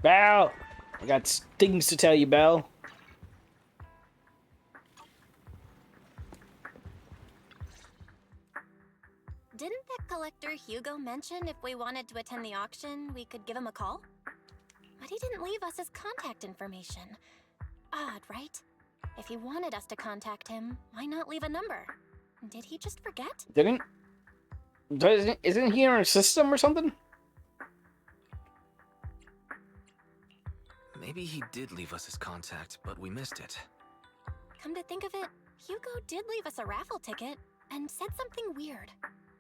Belle! I got things to tell you, Belle. Didn't that collector Hugo mention if we wanted to attend the auction, we could give him a call? But he didn't leave us his contact information. Odd, right? If he wanted us to contact him, why not leave a number? Did he just forget? Isn't he in our system or something? Maybe he did leave us his contact, but we missed it. Come to think of it, Hugo did leave us a raffle ticket and said something weird.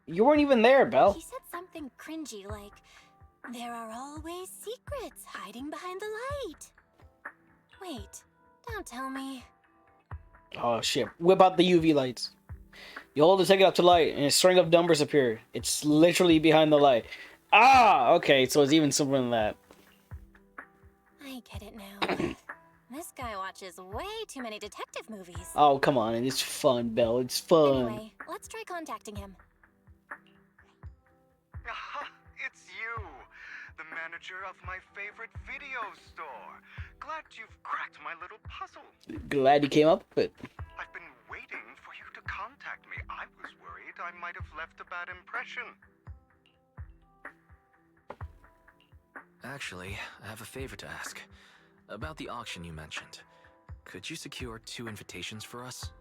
You weren't even there, Belle. He said something cringy like, "There are always secrets hiding behind the light." Wait, don't tell me. Oh shit. Whip out the UV lights. You hold the ticket up to light and a string of numbers appear. It's literally behind the light. Ah! Okay, so it's even simpler than that. I get it now. This guy watches way too many detective movies. Oh, come on. It's fun, Belle. It's fun. Anyway, let's try contacting him. It's you, the manager of my favorite video store. Glad you've cracked my little puzzle. Glad you came up with it. I've been waiting for you to contact me. I was worried I might have left a bad impression. Actually, I have a favor to ask. About the auction you mentioned. Could you secure 2 invitations for us?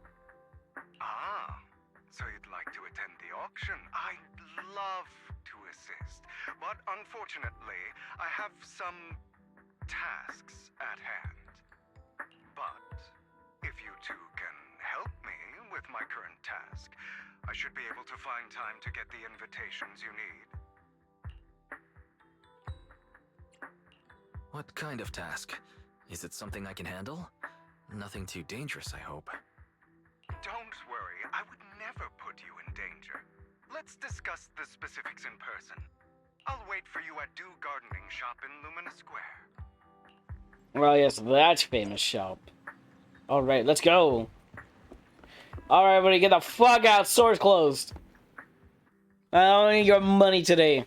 Ah, so you'd like to attend the auction? I'd love to assist, but unfortunately, I have some tasks at hand. But if you two can help me with my current task, I should be able to find time to get the invitations you need. What kind of task? Is it something I can handle? Nothing too dangerous, I hope. Don't worry, I would never put you in danger. Let's discuss the specifics in person. I'll wait for you at Dew Gardening Shop in Lumina Square. Well, yes, that famous shop. Alright, let's go. Alright, everybody, get the fuck out. Store's closed. I don't need your money today.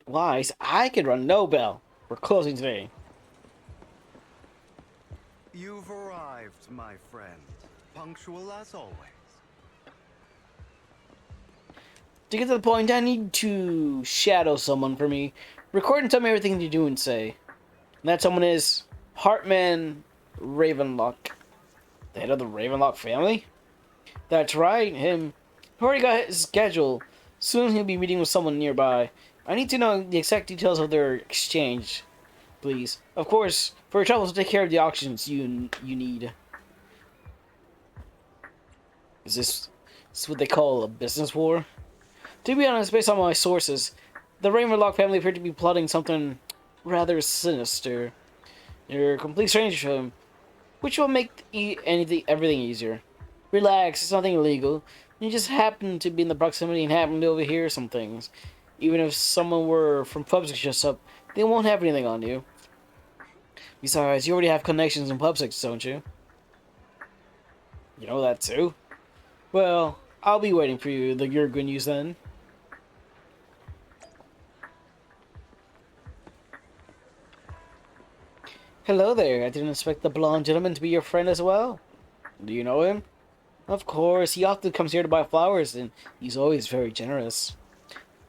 Why? I could run no bell. We're closing today. You've arrived, my friend. Punctual as always. To get to the point, I need to shadow someone for me. Record and tell me everything you do and say. And that someone is Hartman Ravenlock. The head of the Ravenlock family? That's right, him. I've already got his schedule. Soon he'll be meeting with someone nearby. I need to know the exact details of their exchange, please. Of course, for your troubles, take care of the auctions you need. Is this what they call a business war? To be honest, based on my sources, the Ravenlock family appear to be plotting something rather sinister. You're a complete stranger to him, which will make everything easier. Relax, it's nothing illegal. You just happen to be in the proximity and happen to overhear some things. Even if someone were from PubSec just up, they won't have anything on you. Besides, you already have connections in PubSec, don't you? You know that too? Well, I'll be waiting for your good news then. Hello there, I didn't expect the blonde gentleman to be your friend as well. Do you know him? Of course, he often comes here to buy flowers, and he's always very generous.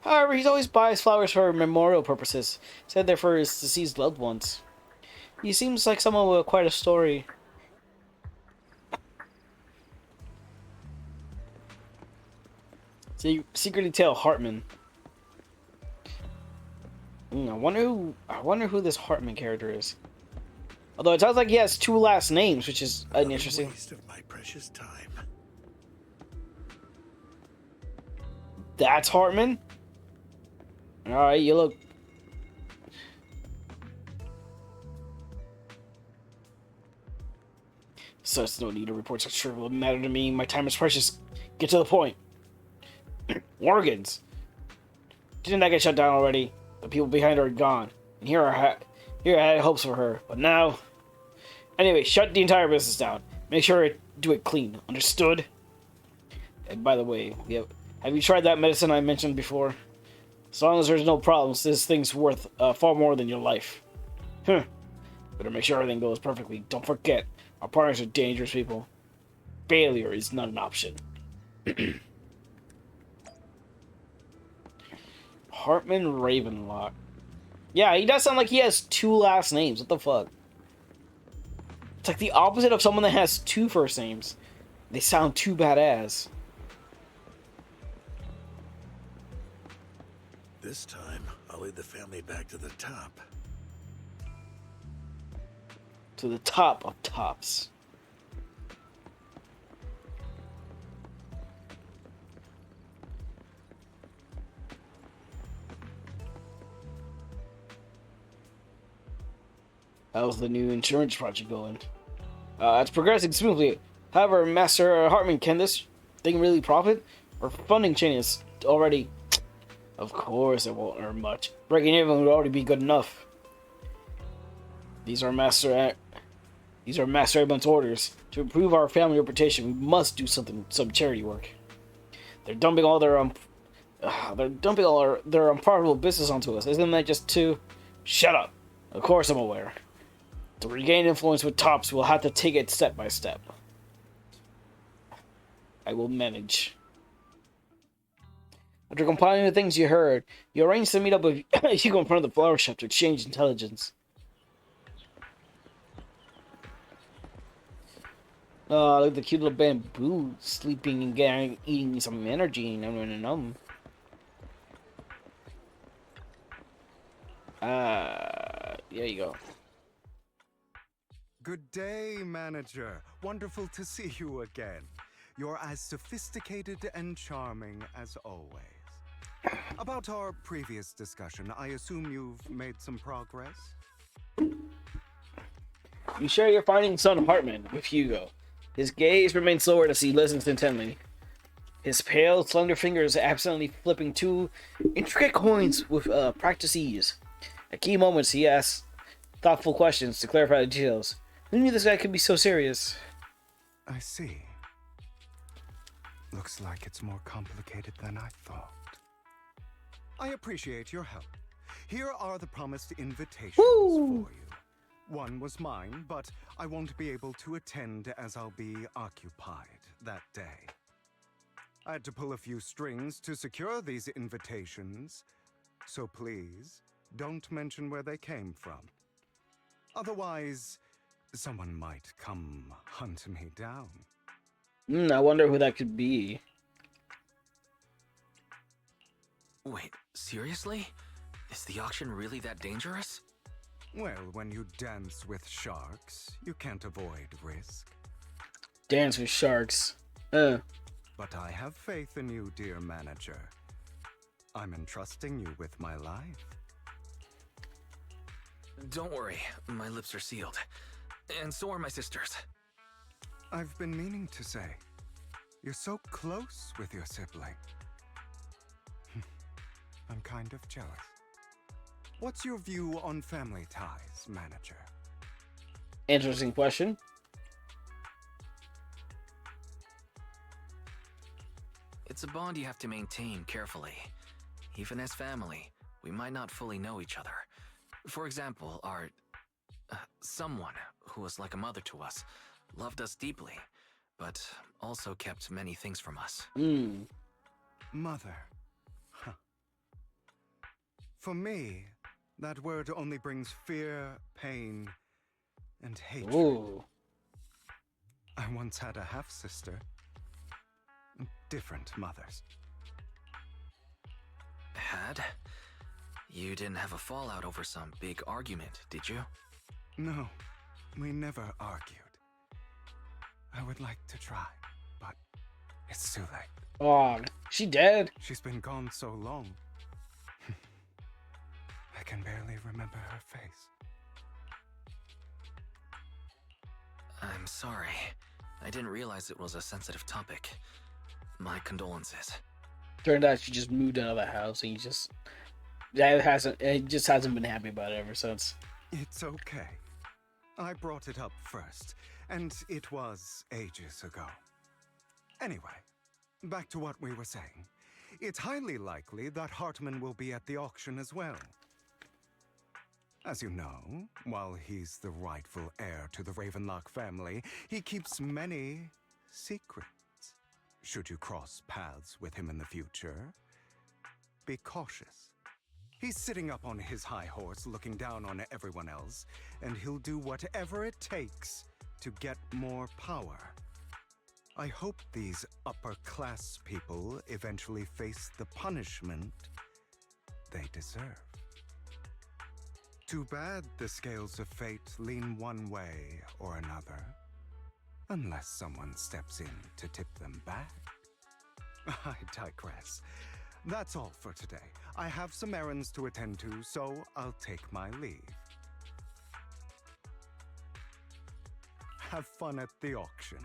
However, he always buys flowers for memorial purposes, said they're for his deceased loved ones. He seems like someone with quite a story. Secret Detail Hartman. I wonder who this Hartman character is. Although it sounds like he has 2 last names, which is an interesting. Waste of my precious time. That's Hartman? Alright, you look. Such no need to report such trivial matter to me. My time is precious. Get to the point. Organs. Didn't that get shut down already? The people behind her are gone. And here I had hopes for her. But now, Anyway, shut the entire business down. Make sure to do it clean. Understood? And by the way, have you tried that medicine I mentioned before? As long as there's no problems, this thing's worth far more than your life. Better make sure everything goes perfectly. Don't forget, our partners are dangerous people. Failure is not an option. Hartman Ravenlock. Yeah, he does sound like he has 2 last names. What the fuck? It's like the opposite of someone that has 2 first names. They sound too badass. This time, I'll lead the family back to the top. To the top of tops. How's the new insurance project going? It's progressing smoothly. However, Master Hartman, can this thing really profit? Our funding chain is already... Of course it won't earn much. Breaking even would already be good enough. These are Master Edmund's orders. To improve our family reputation, we must do some charity work. They're dumping all their unprofitable business onto us. Isn't that just too... Shut up. Of course I'm aware. To regain influence with tops, we'll have to take it step by step. I will manage. After compiling the things you heard, you arranged to meet up with Hugo in front of the flower shop to exchange intelligence. Look at the cute little bamboo sleeping and eating some energy. Nom. There you go. Good day, manager. Wonderful to see you again. You're as sophisticated and charming as always. About our previous discussion, I assume you've made some progress? You share your finding son Hartman with Hugo. His gaze remains slower as he listens intently. His pale, slender fingers absently flipping 2 intricate coins with practiced ease. At key moments, he asks thoughtful questions to clarify the details. Who knew this guy could be so serious? I see. Looks like it's more complicated than I thought. I appreciate your help. Here are the promised invitations for you. One was mine, but I won't be able to attend as I'll be occupied that day. I had to pull a few strings to secure these invitations, so please don't mention where they came from. Otherwise, someone might come hunt me down. I wonder who that could be. Wait, seriously? Is the auction really that dangerous? Well, when you dance with sharks, you can't avoid risk. Dance with sharks. But I have faith in you, dear manager. I'm entrusting you with my life. Don't worry, my lips are sealed. And so are my sisters. I've been meaning to say, you're so close with your sibling. I'm kind of jealous. What's your view on family ties, manager? Interesting question. It's a bond you have to maintain carefully. Even as family, we might not fully know each other. For example, our... someone who was like a mother to us, loved us deeply, but also kept many things from us. Mother. Huh. For me, that word only brings fear, pain, and hatred. Ooh. I once had a half-sister. Different mothers. Had? You didn't have a fallout over some big argument, did you? No, we never argued. I would like to try, but it's too late. Oh, she dead? She's been gone so long. I can barely remember her face. I'm sorry. I didn't realize it was a sensitive topic. My condolences. Turned out she just moved out of the house and he just hasn't been happy about it ever since. It's okay. I brought it up first, and it was ages ago. Anyway, back to what we were saying. It's highly likely that Hartman will be at the auction as well. As you know, while he's the rightful heir to the Ravenlock family, he keeps many secrets. Should you cross paths with him in the future, be cautious. He's sitting up on his high horse looking down on everyone else, and he'll do whatever it takes to get more power. I hope these upper-class people eventually face the punishment they deserve. Too bad the scales of fate lean one way or another, unless someone steps in to tip them back. I digress. That's all for today. I have some errands to attend to, so I'll take my leave. Have fun at the auction.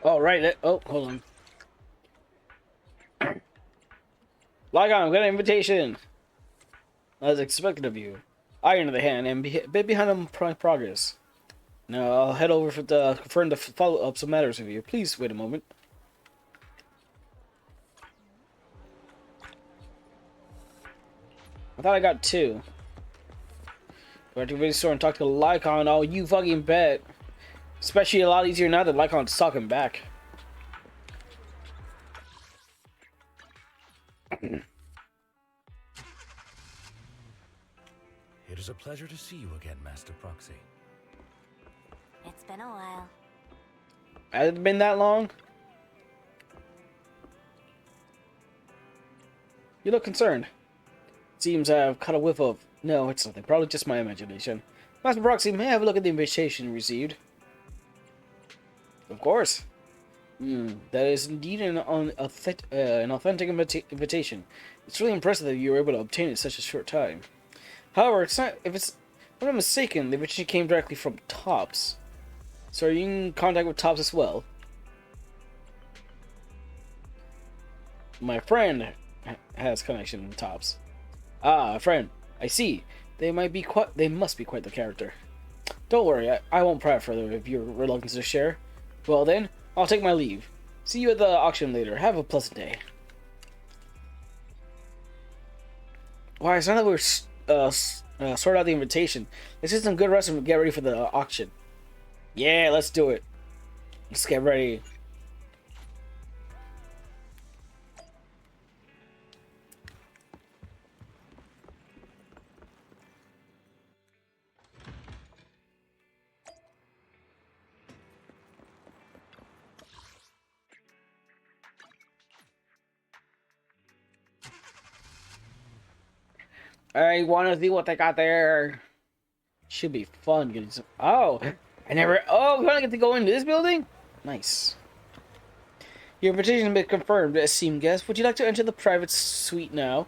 All right. Oh, hold on. Lygon, got an invitation. As expected of you. Iron in the hand and a bit behind on progress. Now I'll head over for the confirm to follow up some matters with you. Please wait a moment. I thought I got 2. Go to the video store and talk to Lycon. Oh, you fucking bet. Especially a lot easier now that Lycon's talking back. It is a pleasure to see you again, Master Proxy. It's been a while. Has it been that long? You look concerned. Seems I've caught a whiff of... No, it's nothing. Probably just my imagination. Master Proxy, may I have a look at the invitation received? Of course. That is indeed an authentic invitation. It's really impressive that you were able to obtain it in such a short time. However, it's not. If I'm not mistaken, the invitation came directly from Tops. So are you in contact with Tops as well? My friend has connection with Tops. Ah, friend. I see. They must be quite the character. Don't worry, I won't pry further if you're reluctant to share. Well then, I'll take my leave. See you at the auction later. Have a pleasant day. Why, it's not that we're sort out the invitation. Let's get some good rest and get ready for the auction. Yeah, let's do it. Let's get ready. I want to see what they got there. Should be fun getting some. Oh, we finally get to go into this building? Nice. Your invitation has been confirmed, esteemed guest. Would you like to enter the private suite now?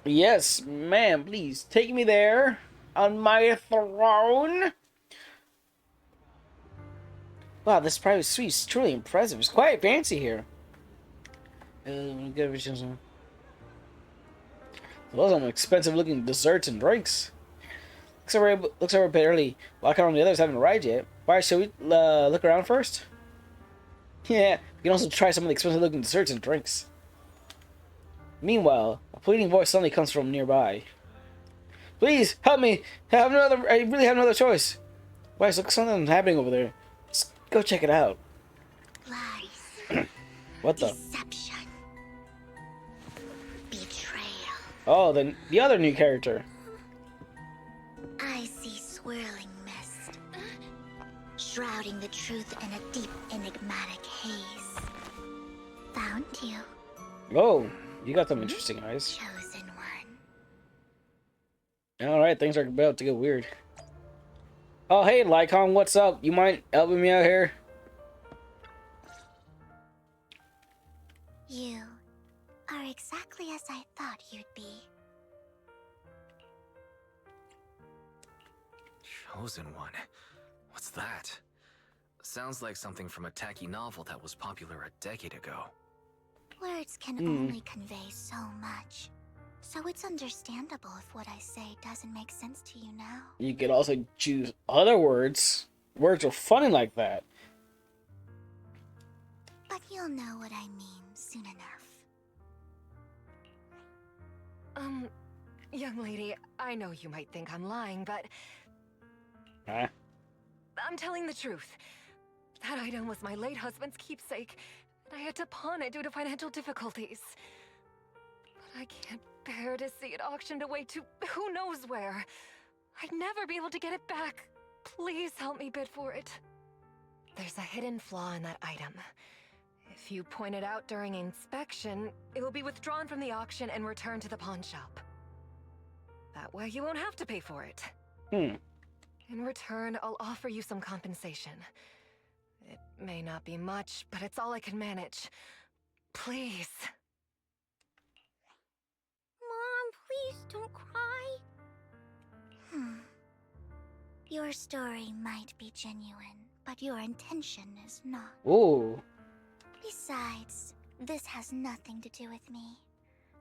Yes, ma'am, please. Take me there. On my throne. Wow, this private suite is truly impressive. It's quite fancy here. Those are some expensive looking desserts and drinks. Looks like we're a bit early. Lycon and the others haven't arrived yet. Why, shall we look around first? Yeah, we can also try some of the expensive looking desserts and drinks. Meanwhile, a pleading voice suddenly comes from nearby. Please, help me! I really have no other choice. Why, looks like something happening over there. Let's go check it out. Lies. What the? Deception. Betrayal. Oh, the other new character. I see swirling mist, shrouding the truth in a deep, enigmatic haze. Found you. Oh, you got some interesting eyes. Chosen one. Alright, things are about to get weird. Oh, hey, Lycon, what's up? You mind helping me out here? You are exactly as I thought you'd be. Chosen one? What's that? Sounds like something from a tacky novel that was popular a decade ago. Words can only convey so much. So it's understandable if what I say doesn't make sense to you now. You could also choose other words. Words are funny like that. But you'll know what I mean soon enough. Young lady, I know you might think I'm lying, but Huh? I'm telling the truth. That item was my late husband's keepsake, and I had to pawn it due to financial difficulties. But I can't bear to see it auctioned away to who knows where. I'd never be able to get it back. Please help me bid for it. There's a hidden flaw in that item. If you point it out during inspection, it will be withdrawn from the auction and returned to the pawn shop. That way you won't have to pay for it. In return, I'll offer you some compensation. It may not be much, but it's all I can manage. Please. Mom, please don't cry. Your story might be genuine, but your intention is not. Ooh. Besides, this has nothing to do with me.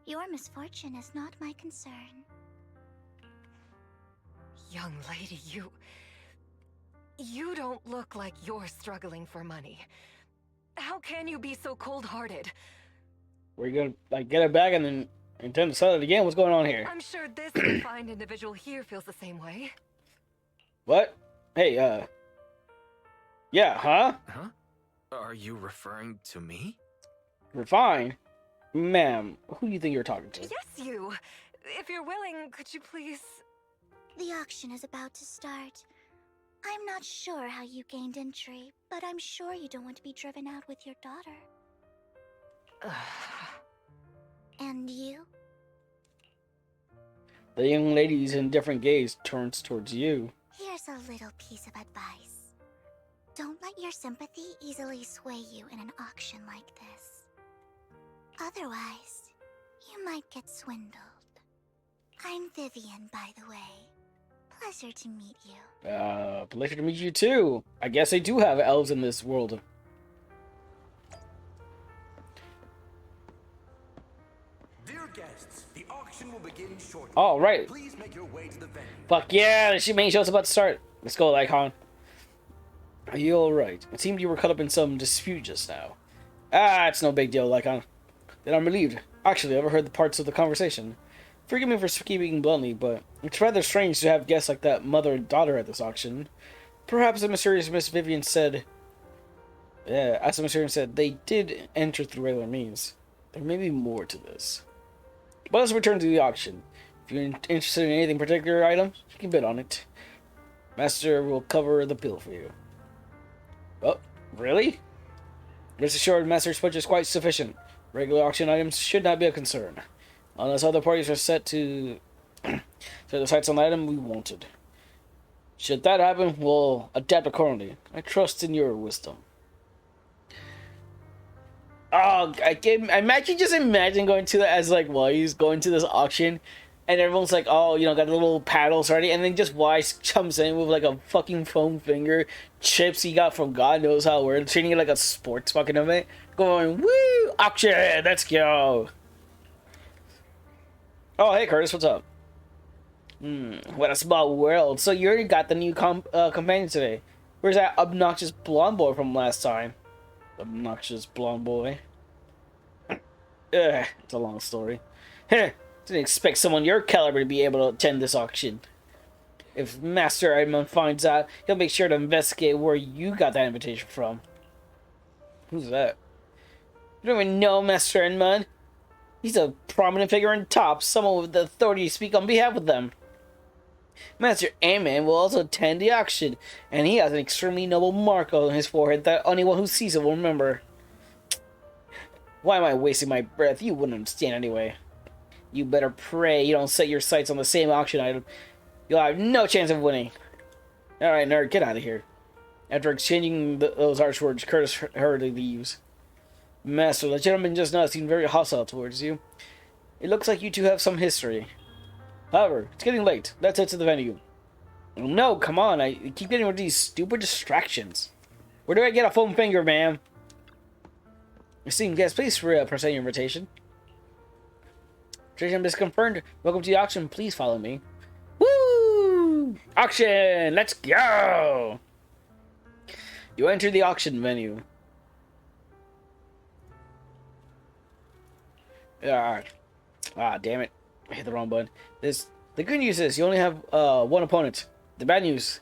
Your misfortune is not my concern. Young lady, you don't look like you're struggling for money. How can you be so cold-hearted? We're gonna like get it back and then intend to sell it again? What's going on here? I'm sure this refined individual here feels the same way. What? Hey, yeah, huh? Huh? Are you referring to me? We're fine. Ma'am, who do you think you're talking to? Yes, you. If you're willing, could you please... The auction is about to start. I'm not sure how you gained entry, but I'm sure you don't want to be driven out with your daughter. And you? The young lady's indifferent gaze turns towards you. Here's a little piece of advice. Don't let your sympathy easily sway you in an auction like this. Otherwise, you might get swindled. I'm Vivian, by the way. Pleasure to meet you. Pleasure to meet you too. I guess they do have elves in this world. Dear guests, the auction will begin shortly. All right. Please make your way to the venue. Fuck yeah, the main show's about to start. Let's go, Lycon. Are you alright? It seemed you were caught up in some dispute just now. Ah, it's no big deal, Lycon. Then I'm relieved. Actually, I overheard the parts of the conversation. Forgive me for speaking bluntly, but it's rather strange to have guests like that mother and daughter at this auction. Perhaps the mysterious Miss Vivian said... as the mysterious said, they did enter through regular means. There may be more to this. But let's return to the auction. If you're interested in anything particular item, you can bid on it. Master will cover the bill for you. Oh, really? Rest assured, Master's budget is quite sufficient. Regular auction items should not be a concern. Unless other parties are set to set their sights on the item we wanted. Should that happen, we'll adapt accordingly. I trust in your wisdom. Oh, just imagine going to that as like Wise going to this auction, and everyone's like, oh, you know, got the little paddles ready, and then just Wise comes in with like a fucking foam finger, chips he got from God knows how where, treating it like a sports fucking event, going, woo, auction, let's go. Oh, hey Curtis, what's up? What a small world. So you already got the new companion today. Where's that obnoxious blonde boy from last time? Obnoxious blonde boy. It's a long story. Didn't expect someone your caliber to be able to attend this auction. If Master Edmund finds out, he'll make sure to investigate where you got that invitation from. Who's that? You don't even know Master Edmund. He's a prominent figure in top, someone with the authority to speak on behalf of them. Master Edmund will also attend the auction, and he has an extremely noble mark on his forehead that anyone who sees it will remember. Why am I wasting my breath? You wouldn't understand anyway. You better pray you don't set your sights on the same auction item. You'll have no chance of winning. Alright, nerd, get out of here. After exchanging those harsh words, Curtis hurriedly leaves. Master, the gentleman just now seemed very hostile towards you. It looks like you two have some history. However, it's getting late. Let's head to the venue. No, come on. I keep getting rid of these stupid distractions. Where do I get a foam finger, ma'am? Esteemed guests, please present your invitation. Tradition is confirmed. Welcome to the auction. Please follow me. Woo! Auction! Let's go! You enter the auction menu. Damn it. I hit the wrong button. The good news is you only have one opponent. The bad news,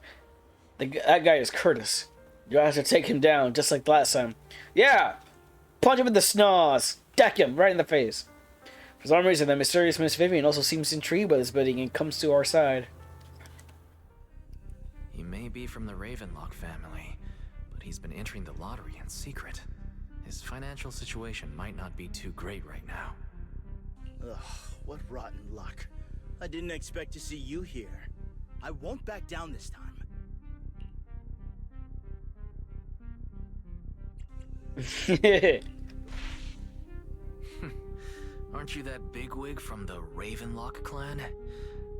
that guy is Curtis. You'll have to take him down just like the last time. Yeah! Punch him in the snaz! Deck him right in the face. For some reason, the mysterious Miss Vivian also seems intrigued by this bidding and comes to our side. He may be from the Ravenlock family, but he's been entering the lottery in secret. His financial situation might not be too great right now. Ugh, what rotten luck. I didn't expect to see you here. I won't back down this time. Aren't you that bigwig from the Ravenlock clan?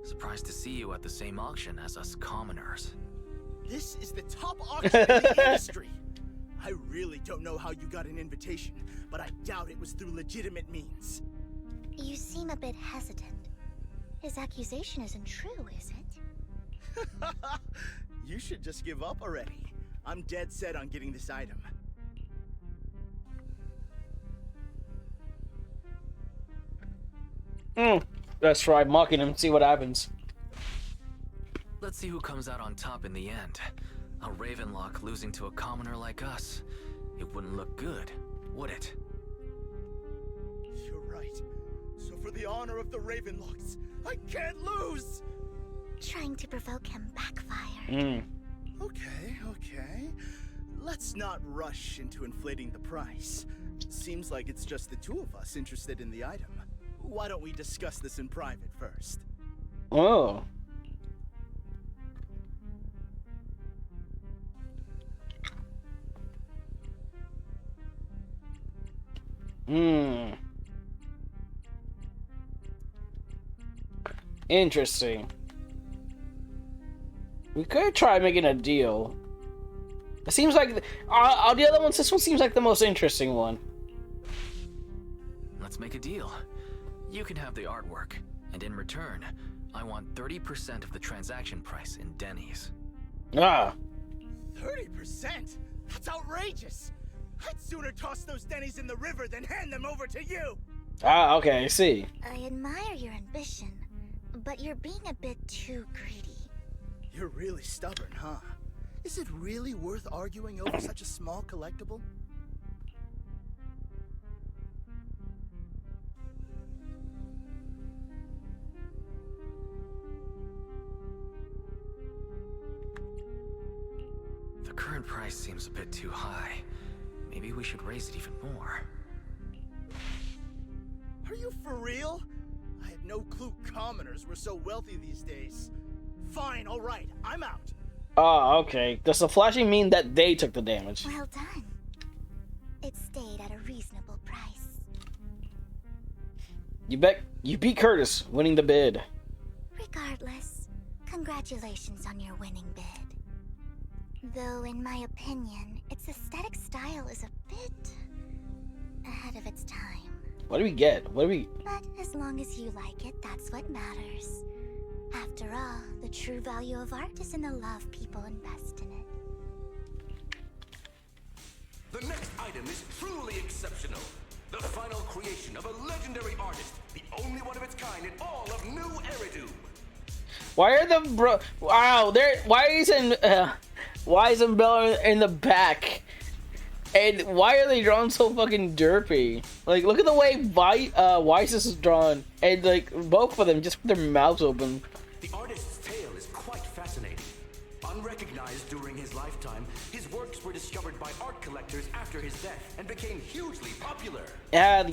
Surprised to see you at the same auction as us commoners. This is the top auction in the industry. I really don't know how you got an invitation, but I doubt it was through legitimate means. You seem a bit hesitant. His accusation isn't true, is it? You should just give up already. I'm dead set on getting this item. Let's try mocking him, see what happens. Let's see who comes out on top in the end. A Ravenlock losing to a commoner like us. It wouldn't look good, would it? You're right. So for the honor of the Ravenlocks, I can't lose! Trying to provoke him backfired. Okay. Let's not rush into inflating the price. Seems like it's just the two of us interested in the item. Why don't we discuss this in private first? Oh. Interesting. We could try making a deal. It seems like the other ones. This one seems like the most interesting one. Let's make a deal. You can have the artwork, and in return, I want 30% of the transaction price in Denny's. 30%? That's outrageous! I'd sooner toss those Denny's in the river than hand them over to you! Okay, I see. I admire your ambition, but you're being a bit too greedy. You're really stubborn, huh? Is it really worth arguing over such a small collectible? The current price seems a bit too high. Maybe we should raise it even more. Are you for real? I had no clue commoners were so wealthy these days. Fine, alright, I'm out. Okay. Does the flashing mean that they took the damage? Well done. It stayed at a reasonable price. You beat Curtis, winning the bid. Regardless, congratulations on your winning bid. Though, in my opinion, its aesthetic style is a bit ahead of its time. What do we get? But as long as you like it, that's what matters. After all, the true value of art is in the love people invest in it. The next item is truly exceptional. The final creation of a legendary artist, the only one of its kind in all of New Eridu. Why are the Wow, why isn't Bella in the back? And why are they drawn so fucking derpy? Like, look at the way Weiss is drawn, and like both of them just with their mouths open. The artist's tale is quite fascinating. Unrecognized during his lifetime, his works were discovered by art collectors after his death and became hugely popular. Yeah,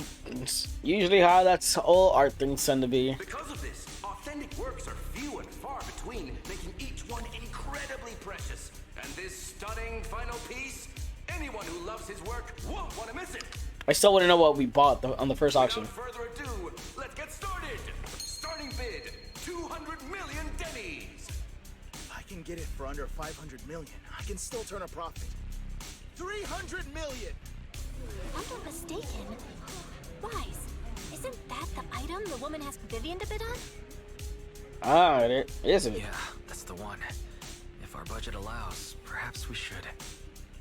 usually how that's all art things tend to be. Because of this, authentic works are few and far between, making each one incredibly precious. And this stunning final piece, anyone who loves his work won't want to miss it. I still want to know what we bought on the first auction. Without further ado, let's get started. Starting bid, 200 million Denny's. If I can get it for under 500 million, I can still turn a profit. 300 million! I'm not mistaken, Wise, isn't that the item the woman asked Vivian to bid on? Ah, it isn't. Yeah, that's the one. If our budget allows, perhaps we should.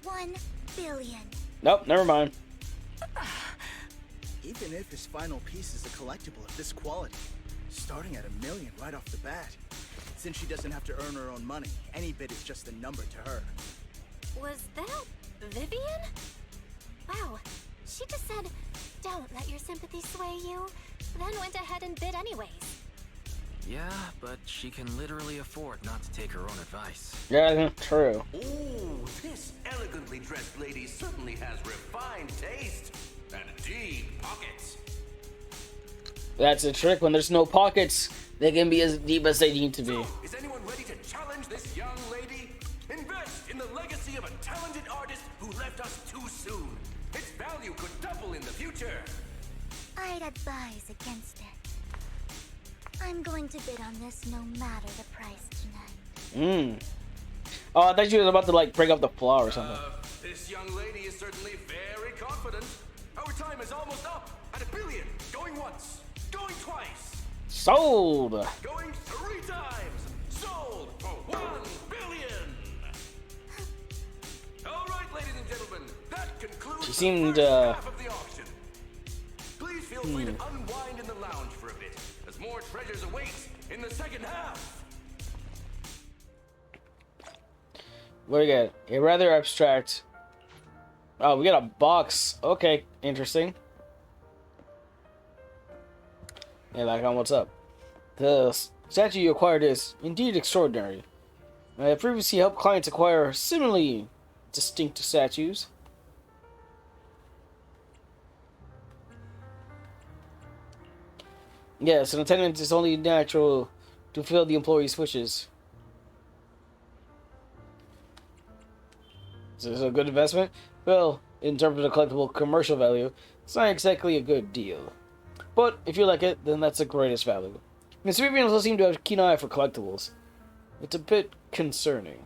1 billion. Nope, never mind. Even if his final piece is a collectible of this quality, starting at $1 million right off the bat. Since she doesn't have to earn her own money, any bid is just a number to her. Was that Vivian? Wow, she just said, don't let your sympathy sway you, then went ahead and bid anyways. Yeah, but she can literally afford not to take her own advice. Yeah, true. Ooh, this elegantly dressed lady certainly has refined taste and deep pockets. That's a trick. When there's no pockets, they can be as deep as they need to be. So, is anyone ready to challenge this young lady? Invest in the legacy of a talented artist who left us too soon. Its value could double in the future. I'd advise against it. I'm going to bid on this no matter the price tonight. Oh, I thought she was about to like break up the flaw or something. This young lady is certainly very confident. Our time is almost up at $1 billion. Going once, going twice, Sold. going 3 times. Sold for $1 billion. All right, ladies and gentlemen, that concludes She seemed, the first half of the auction. Please feel free to unwind in the lounge for a bit, as more treasures await in the second half. What do we get? A rather abstract. Oh, we got a box. Okay, interesting. Hey, Lacon, what's up? The statue you acquired is indeed extraordinary. I have previously helped clients acquire similarly distinct statues. Yes, an attendant is only natural to fill the employee's wishes. Is this a good investment? Well, in terms of the collectible commercial value, it's not exactly a good deal. But if you like it, then that's the greatest value. Miss Vivian also seemed to have a keen eye for collectibles. It's a bit concerning.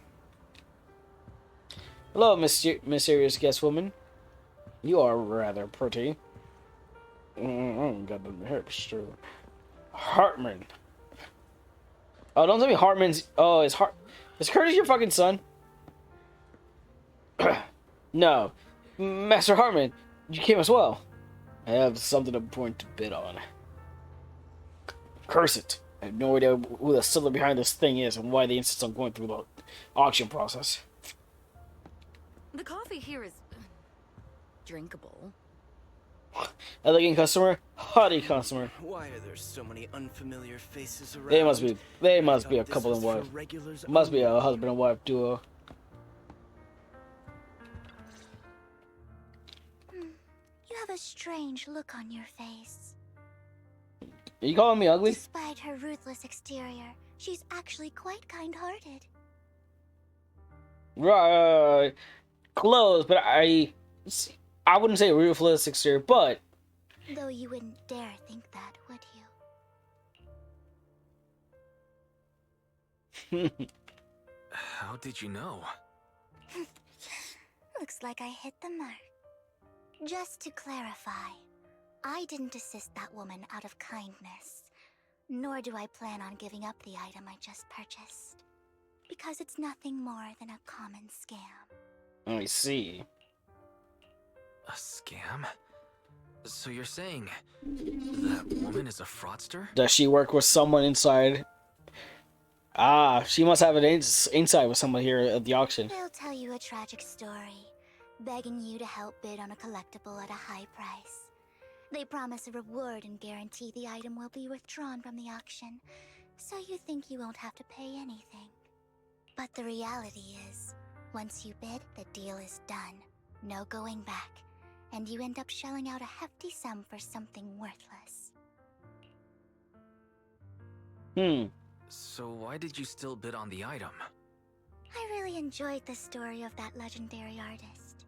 Hello, mysterious guest woman. You are rather pretty. Got the hipster. Hartman. Oh, don't tell me Hartman's. Oh, is Curtis your fucking son? No. Master Hartman, you came as well. I have something important to bid on. Curse it. I have no idea who the seller behind this thing is and why they insist on going through the auction process. The coffee here is drinkable. Elegant customer, haughty customer. Why are there so many unfamiliar faces around? They must be a This couple was and for wife. regulars Must be a only. husband and wife duo. You have a strange look on your face. Are you calling me ugly? Despite her ruthless exterior, she's actually quite kind-hearted. Right, close, but I wouldn't say ruthless exterior, but Though you wouldn't dare think that, would you? How did you know? Looks like I hit the mark. Just to clarify, I didn't assist that woman out of kindness, nor do I plan on giving up the item I just purchased. Because it's nothing more than a common scam. I see. A scam? So you're saying that woman is a fraudster? Does she work with someone inside? Ah, she must have an inside with someone here at the auction. They'll tell you a tragic story, begging you to help bid on a collectible at a high price. They promise a reward and guarantee the item will be withdrawn from the auction, so you think you won't have to pay anything. But the reality is, once you bid, the deal is done. No going back. And you end up shelling out a hefty sum for something worthless. So why did you still bid on the item? I really enjoyed the story of that legendary artist.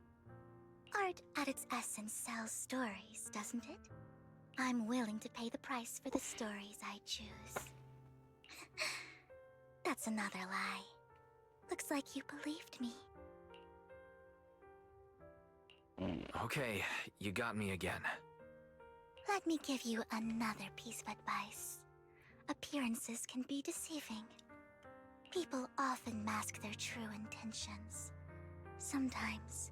Art, at its essence, sells stories, doesn't it? I'm willing to pay the price for the stories I choose. That's another lie. Looks like you believed me. Okay, you got me again. Let me give you another piece of advice. Appearances can be deceiving. People often mask their true intentions. Sometimes,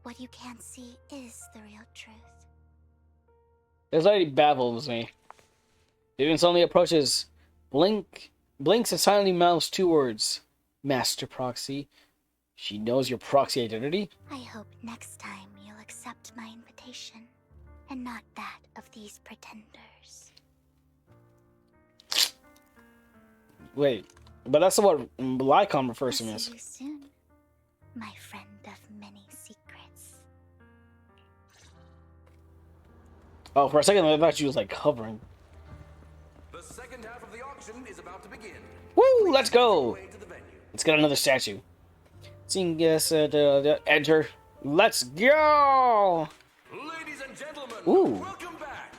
what you can't see is the real truth. This lady baffles me. Vivian suddenly approaches, blinks and silently mouths 2 words. Master Proxy. She knows your proxy identity? I hope next time you'll accept my invitation, and not that of these pretenders. Wait, but that's what Lycon refers to me I'll as. see you soon, my friend of many secrets. Oh, for a second I thought she was like hovering. The second half of the auction is about to begin. Woo, let's go! Way to the venue. Let's get another statue. Seeing yes, enter. Let's go! Ladies and gentlemen, Ooh. welcome back.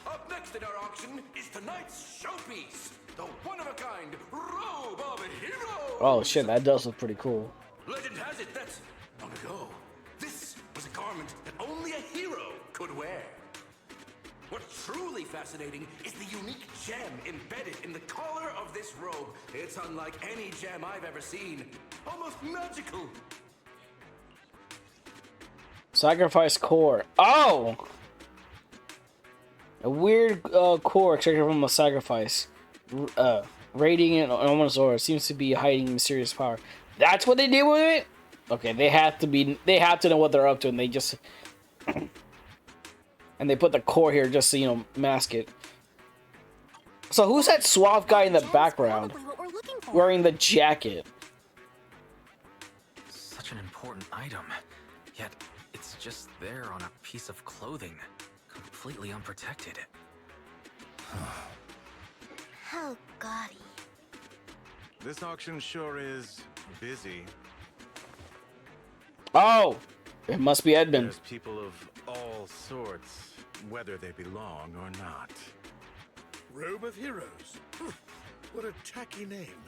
Up next in our auction is tonight's showpiece, the one-of-a-kind Robe of Heroes. Oh shit, that does look pretty cool. Legend has it that long ago, this was a garment that only a hero could wear. What's truly fascinating is the unique gem embedded in the collar of this robe. It's unlike any gem I've ever seen. Almost magical. Sacrifice core. Oh! A weird core extracted from a sacrifice. Radiant and ominous aura seems to be hiding mysterious power. That's what they did with it? Okay, they have to know what they're up to, and they just and they put the core here just to, you know, mask it. So who's that suave guy in the Gem's background probably what we're looking for. wearing the jacket? Such an important item, yet it's just there on a piece of clothing, completely unprotected. How gaudy. This auction sure is busy. Oh! It must be Edmund. There's people of all sorts, whether they belong or not. Robe of Heroes. What a tacky name.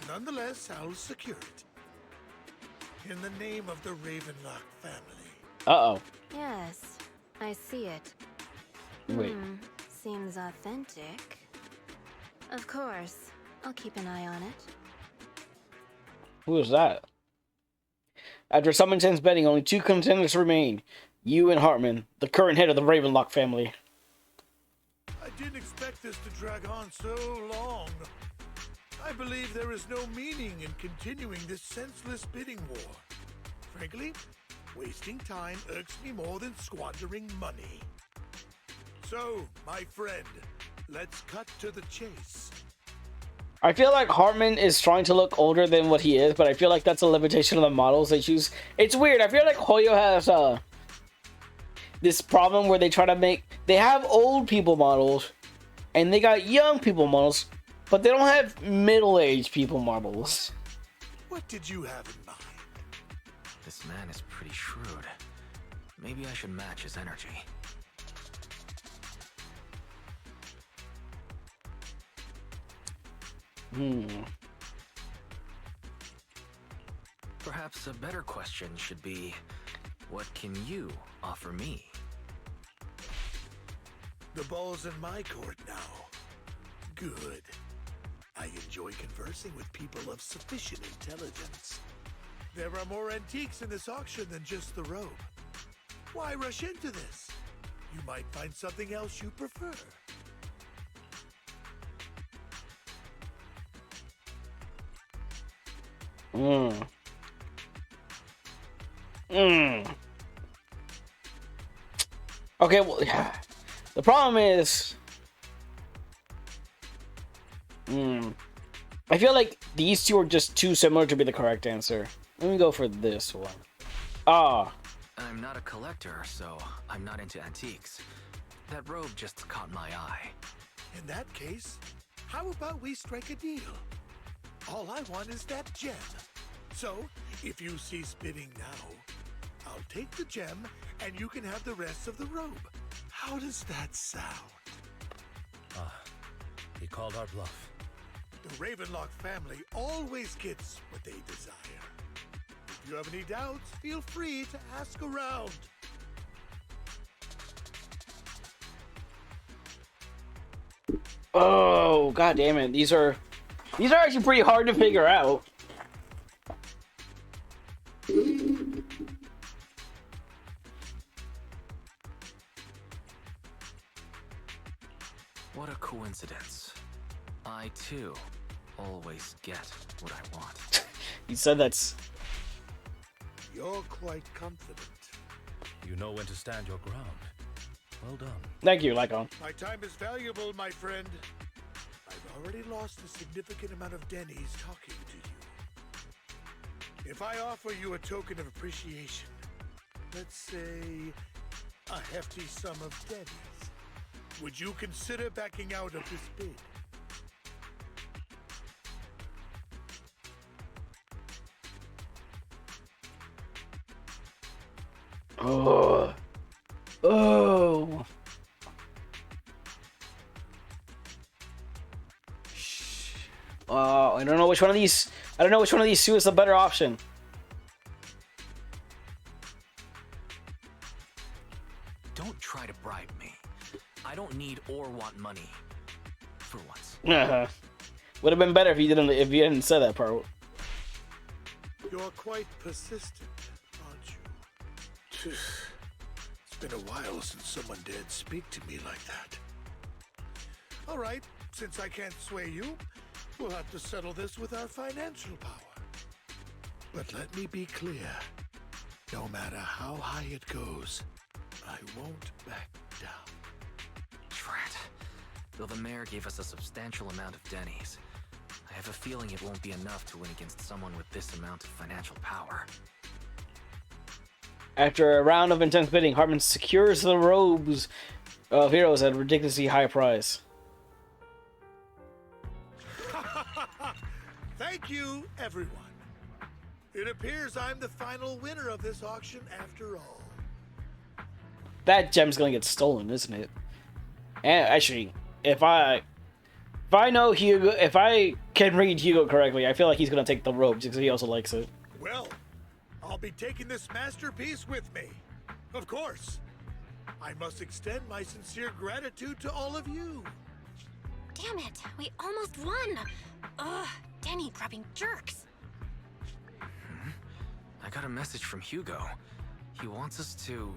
Nonetheless, I'll secure it. In the name of the Ravenlock family. Uh-oh. Yes, I see it. Wait. Seems authentic. Of course, I'll keep an eye on it. Who is that? After some intense betting, only 2 contenders remain. You and Hartman, the current head of the Ravenlock family. I didn't expect this to drag on so long. I believe there is no meaning in continuing this senseless bidding war. Frankly, wasting time irks me more than squandering money. So, my friend, let's cut to the chase. I feel like Hartman is trying to look older than what he is, but I feel like that's a limitation of the models they choose. It's weird. I feel like Hoyo has this problem where they try to make... They have old people models, and they got young people models, but they don't have middle-aged people models. What did you have in mind? This man is pretty shrewd. Maybe I should match his energy. Perhaps a better question should be, what can you offer me? The ball's in my court now. Good. I enjoy conversing with people of sufficient intelligence. There are more antiques in this auction than just the robe. Why rush into this? You might find something else you prefer. Okay, well, the problem is... I feel like these two are just too similar to be the correct answer. Let me go for this one. I'm not a collector, so I'm not into antiques. That robe just caught my eye. In that case, how about we strike a deal? All I want is that gem. So, if you cease bidding now, I'll take the gem and you can have the rest of the robe. How does that sound? He called our bluff. The Ravenlock family always gets what they desire. If you have any doubts, feel free to ask around. Oh, god damn it. These are actually pretty hard to figure out. What a coincidence. I, too, always get what I want. He said that's... You're quite confident. You know when to stand your ground. Well done. Thank you, Lycon. My time is valuable, my friend. I've already lost a significant amount of Denny's talking to you. If I offer you a token of appreciation, let's say a hefty sum of Denny's, would you consider backing out of this bid? Oh. Oh. I don't know which one of these. I don't know which one of these two is the better option. Don't try to bribe me. I don't need or want money. For once. Would have been better if you didn't say that part. You're quite persistent, aren't you? It's been a while since someone dared speak to me like that. All right, since I can't sway you, we'll have to settle this with our financial power. But let me be clear. No matter how high it goes, I won't back down. Drat. Though the mayor gave us a substantial amount of Denny's, I have a feeling it won't be enough to win against someone with this amount of financial power. After a round of intense bidding, Hartman secures the robes of heroes at a ridiculously high price. Thank you, everyone. It appears I'm the final winner of this auction after all. That gem's gonna get stolen, isn't it? And actually, if I know Hugo, if I can read Hugo correctly, I feel like he's gonna take the robes because he also likes it. Well, I'll be taking this masterpiece with me. Of course. I must extend my sincere gratitude to all of you. Damn it, we almost won. Ugh, Denny grabbing jerks. I got a message from Hugo. He wants us to...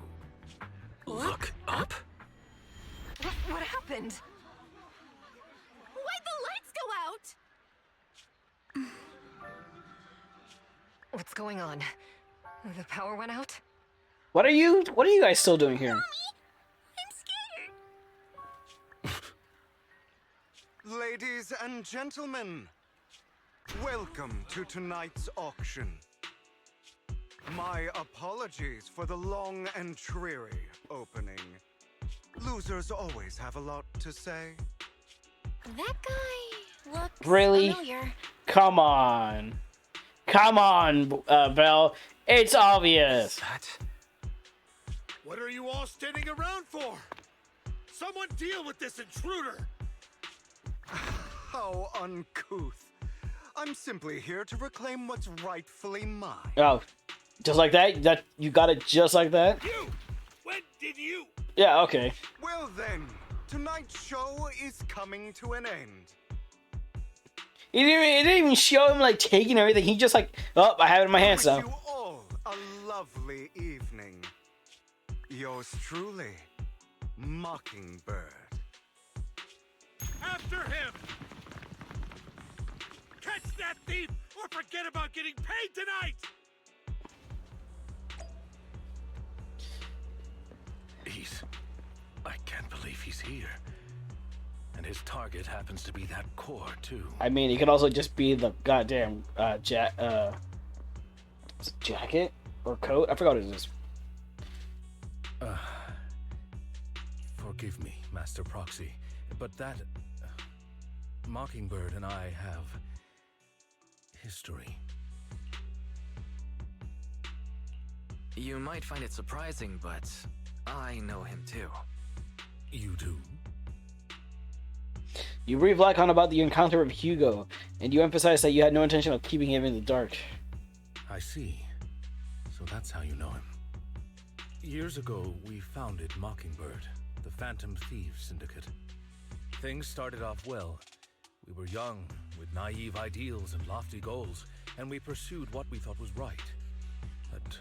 Look up? What happened? Why'd the lights go out? What's going on? The power went out? What are you guys still doing here? I'm scared. Ladies and gentlemen, welcome to tonight's auction. My apologies for the long and dreary opening. Losers always have a lot to say. That guy looks Really? familiar. Come on, Belle. It's obvious. What are you all standing around for? Someone deal with this intruder! How uncouth. I'm simply here to reclaim what's rightfully mine. Oh, just like that? That you got it just like that? You! When did you? Yeah. Okay. Well then, tonight's show is coming to an end. It didn't even show him like taking everything. He just like, oh, I have it in my hands I now. wish you all a lovely evening. Yours truly, Mockingbird. After him! Catch that thief or forget about getting paid tonight! I can't believe he's here. And his target happens to be that core, too. I mean, it could also just be the goddamn was it jacket or coat? I forgot what it is. Forgive me, Master Proxy, but that Mockingbird and I have history. You might find it surprising, but I know him too. You do? You brief Lycon about the encounter with Hugo, and you emphasize that you had no intention of keeping him in the dark. I see. that's how you know him. Years ago, we founded Mockingbird, the Phantom Thieves Syndicate. Things started off well. We were young, with naive ideals and lofty goals, and we pursued what we thought was right. But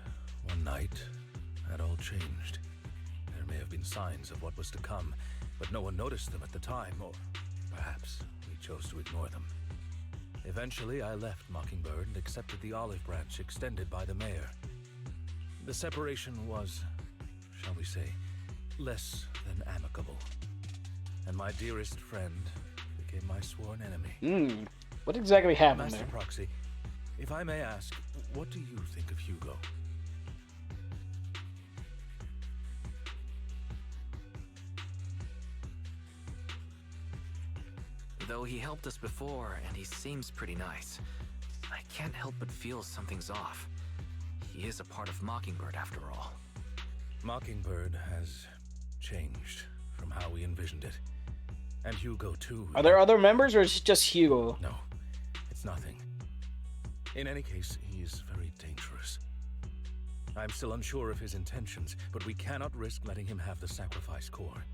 one night, that all changed. There may have been signs of what was to come, but no one noticed them at the time, or perhaps we chose to ignore them. Eventually, I left Mockingbird and accepted the olive branch extended by the mayor. The separation was, shall we say, less than amicable. And my dearest friend became my sworn enemy. What exactly happened Master there? Proxy, if I may ask, what do you think of Hugo? Though he helped us before, and he seems pretty nice, I can't help but feel something's off. He is a part of Mockingbird after all. Mockingbird has changed from how we envisioned it. And Hugo, too. Are there other members, or is it just Hugo? No, it's nothing. In any case, he is very dangerous. I'm still unsure of his intentions, but we cannot risk letting him have the sacrifice core.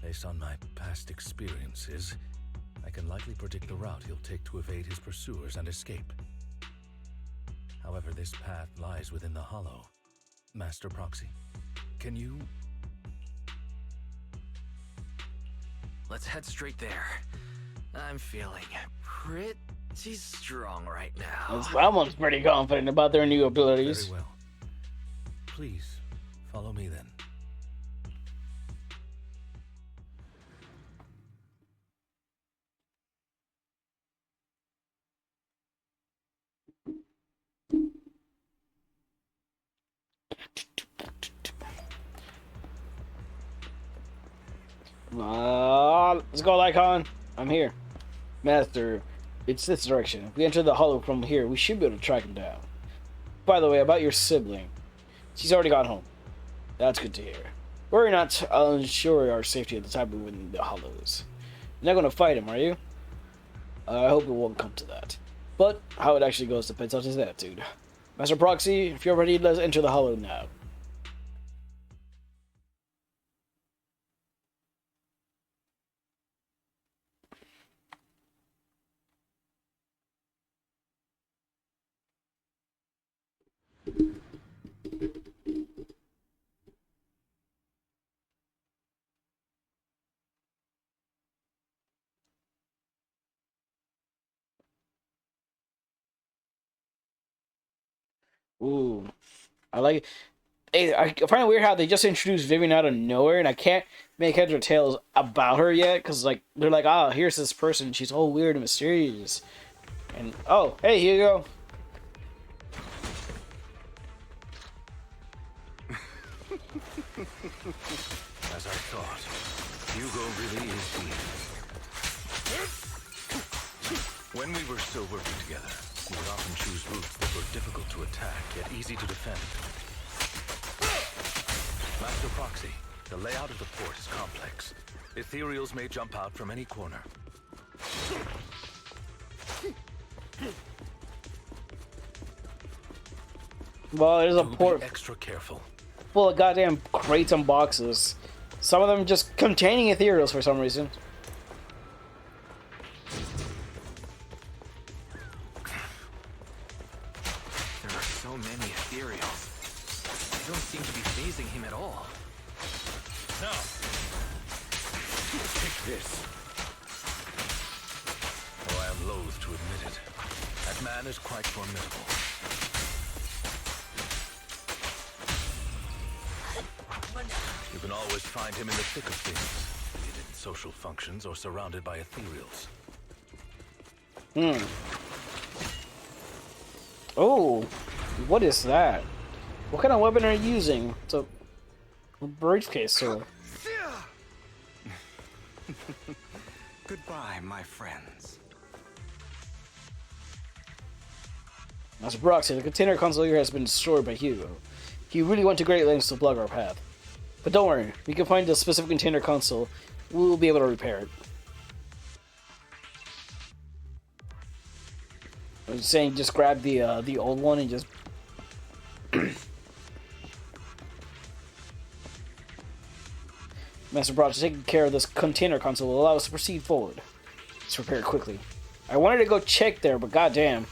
Based on my past experiences, I can likely predict the route he'll take to evade his pursuers and escape. However, this path lies within the Hollow. Master Proxy, can you... Let's head straight there. I'm feeling pretty strong right now. Someone's pretty confident about their new abilities. Very well. Please, follow me then. Let's go, Lycon. I'm here. Master, it's this direction. If we enter the hollow from here, we should be able to track him down. By the way, about your sibling. She's already gone home. That's good to hear. Worry not, I'll ensure our safety at the time we win the hollows. You're not going to fight him, are you? I hope it won't come to that. But how it actually goes depends on his attitude. Master Proxy, if you're ready, let's enter the hollow now. Ooh, I like it. Hey, I find it weird how they just introduced Vivian out of nowhere, and I can't make heads or tails about her yet, because like they're like, ah, here's this person, she's all weird and mysterious, and oh, hey, here you go. As I thought, Hugo really is here. When we were still working together, we would often choose routes that were difficult to attack, yet easy to defend. Master Proxy, the layout of the port is complex. Ethereals may jump out from any corner. Well, there's a port Be extra careful. full of goddamn crates and boxes. Some of them just containing ethereals for some reason. There are so many ethereals. They don't seem to be phasing him at all. Now, take this. Oh, I am loath to admit it. That man is quite formidable. You can always find him in the thick of things, be it in social functions or surrounded by ethereals. Oh, what is that? What kind of weapon are you using? It's a briefcase, so. Goodbye, my friends. Master Proxy, the container console here has been destroyed by Hugo. He really went to great lengths to block our path. But don't worry, we can find the specific container console. We'll be able to repair it. I was saying just grab the old one and just Master Project, taking care of this container console will allow us to proceed forward. Let's repair it quickly. I wanted to go check there, but goddamn.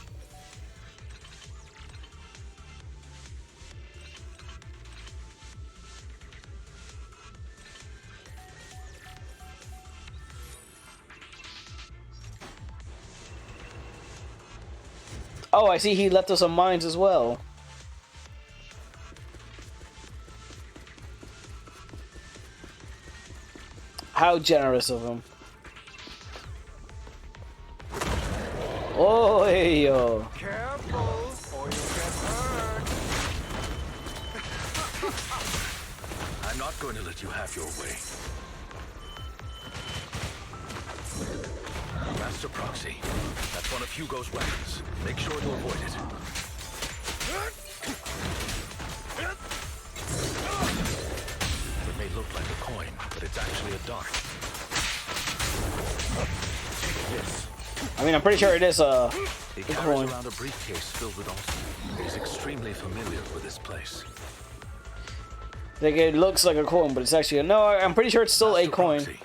Oh, I see he left us some mines as well. How generous of him. Oh, hey, yo. Careful, or you'll get hurt. I'm not going to let you have your way. Master Proxy, that's one of Hugo's weapons. Make sure you avoid it. It may look like a coin, but it's actually a dart. Take this. I mean, I'm pretty sure it is a He coin. carries around a briefcase filled with ultimate. He's extremely familiar with this place. Like, it looks like a coin, but it's actually a... No, I'm pretty sure it's still a Master coin. Proxy,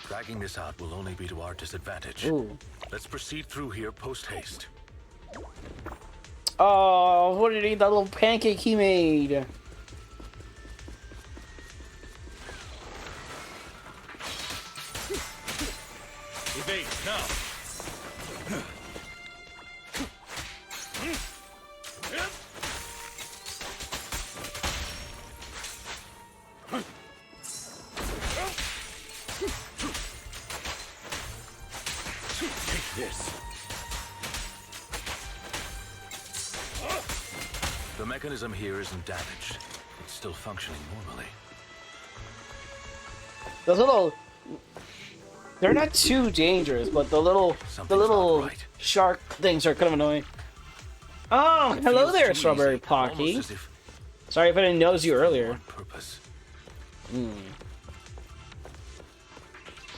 dragging this out will only be to our disadvantage. Ooh. Let's proceed through here post-haste. Oh, what did he eat? That little pancake he made. Evade, now! Take this. The mechanism here isn't damaged. It's still functioning normally. Those little... They're not too dangerous, but the little not right. shark things are kind of annoying. Oh, hello there, Feels too Strawberry easy, Pocky. almost as if Sorry if I didn't notice you earlier. on purpose.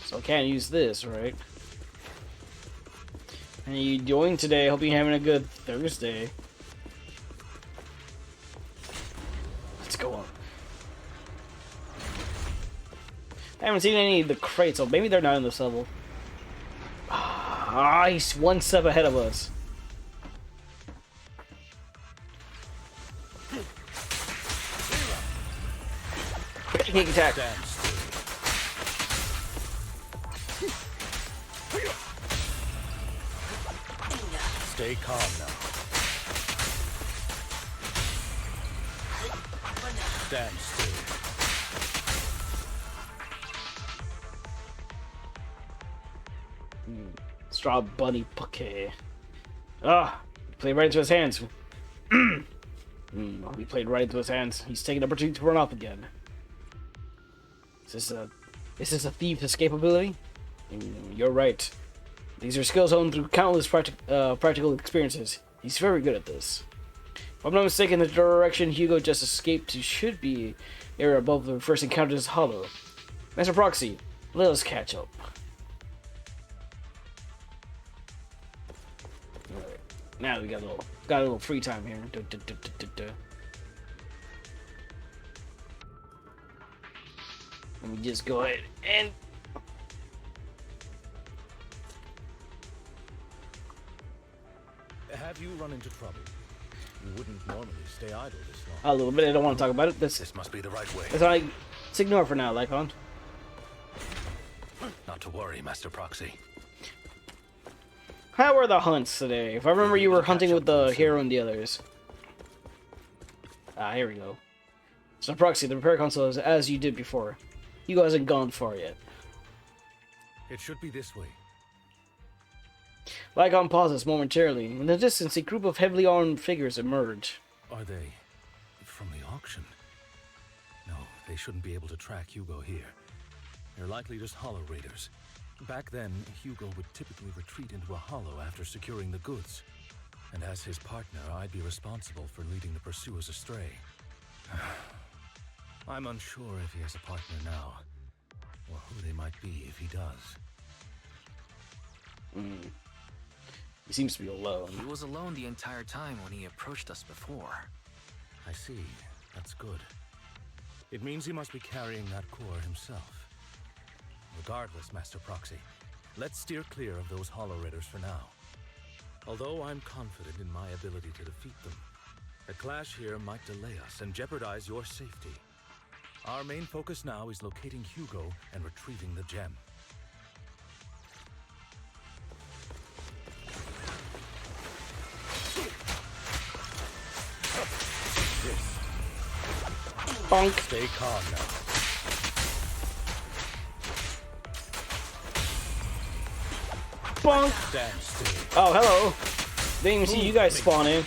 So I can't use this, right? How are you doing today? Hope you're having a good Thursday. Let's go on. I haven't seen any of the crates, so maybe they're not in this level. Ah, he's one step ahead of us. Pancake attack. Stand still. Stay calm now. Stand still. Straw Bunny Poke. Ah, played right into his hands. We played right into his hands. He's taking the opportunity to run off again. Is this a thief's escape ability? You're right. These are skills honed through countless practical experiences. He's very good at this. If I'm not mistaken, the direction Hugo just escaped to should be area above the first encounter is hollow. Master Proxy, let us catch up. Alright. Now we got a little free time here. Let me just go ahead and Have you run into trouble? You wouldn't normally stay idle this long. a little bit. I don't want to talk about it. This must be the right way. That's like, let's ignore for now, Lycon. Not to worry, Master Proxy. How were the hunts today? If I remember, you were hunting with the hero and the others. Ah, here we go. So Proxy, the repair console is as you did before. You hasn't gone far yet. It should be this way. Lycon pauses momentarily. In the distance, a group of heavily armed figures emerge. Are they from the auction? No, they shouldn't be able to track Hugo here. They're likely just hollow raiders. Back then, Hugo would typically retreat into a hollow after securing the goods. And as his partner, I'd be responsible for leading the pursuers astray. I'm unsure if he has a partner now, or who they might be if he does. He seems to be alone. He was alone the entire time when he approached us before. I see. That's good. It means he must be carrying that core himself. Regardless, Master Proxy, let's steer clear of those Hollow Raiders for now. Although I'm confident in my ability to defeat them, a clash here might delay us and jeopardize your safety. Our main focus now is locating Hugo and retrieving the gem. Bonk. Stay calm now. Bonk. Stand still. Oh, hello. Didn't even see you guys spawn in.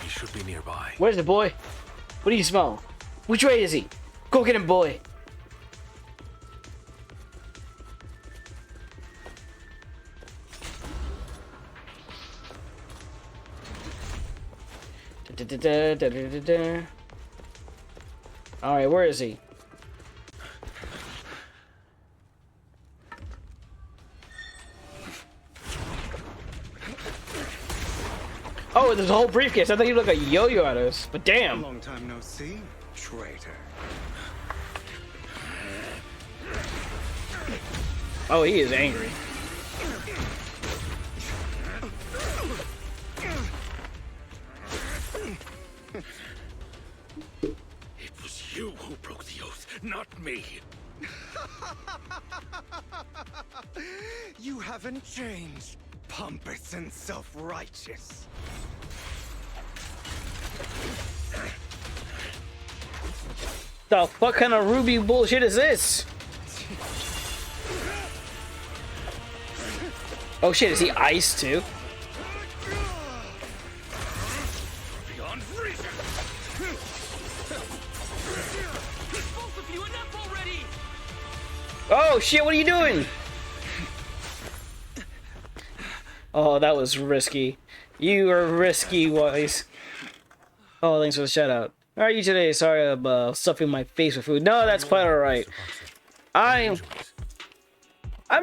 He should be nearby. Where's the boy? What do you smell? Which way is he? Go get him, boy. Alright, where is he? Oh, there's a whole briefcase. I thought you looked like a yo-yo at us, but damn. Long time no see, traitor. Oh, he is angry. It was you who broke the oath, not me. You haven't changed, pompous and self-righteous. The fuck kind of Ruby bullshit is this? Oh shit, is he ice too? Beyond reason. Both of you, enough already. Oh shit, what are you doing? Oh, that was risky. You are risky, Wise. Oh, thanks for the shout out. How are you today? Sorry I'm stuffing my face with food. No, that's quite alright. I'm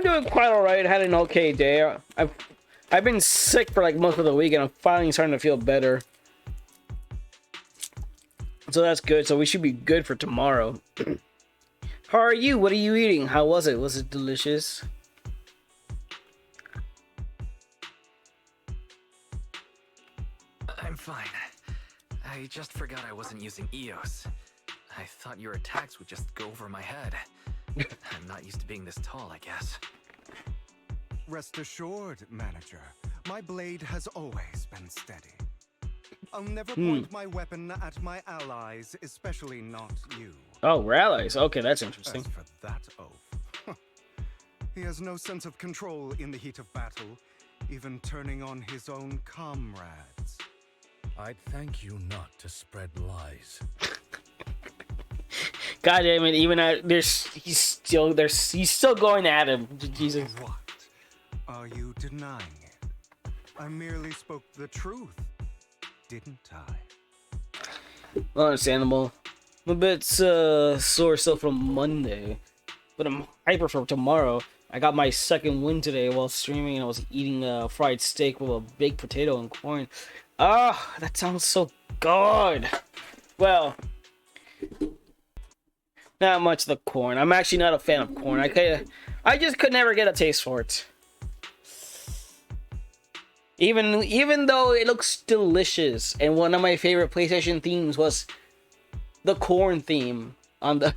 doing quite alright. Had an okay day. I've been sick for like most of the week and I'm finally starting to feel better. So that's good. So we should be good for tomorrow. How are you? What are you eating? How was it? Was it delicious? I'm fine. I just forgot I wasn't using EOS. I thought your attacks would just go over my head. I'm not used to being this tall, I guess. Rest assured, manager, my blade has always been steady. I'll never point my weapon at my allies, especially not you. Oh, we're allies. Okay, that's interesting. As for that oath, he has no sense of control in the heat of battle, even turning on his own comrades. I'd thank you not to spread lies. God damn it! Even he's still going at him. Jesus. What? Are you denying it? I merely spoke the truth, didn't I? Understandable. I'm a bit sore still from Monday, but I'm hyper for tomorrow. I got my second win today while streaming, and I was eating fried steak with a baked potato and corn. Ah, that sounds so good. Well, not much of the corn. I'm actually not a fan of corn. I just could never get a taste for it. Even though it looks delicious, and one of my favorite PlayStation themes was the corn theme on the.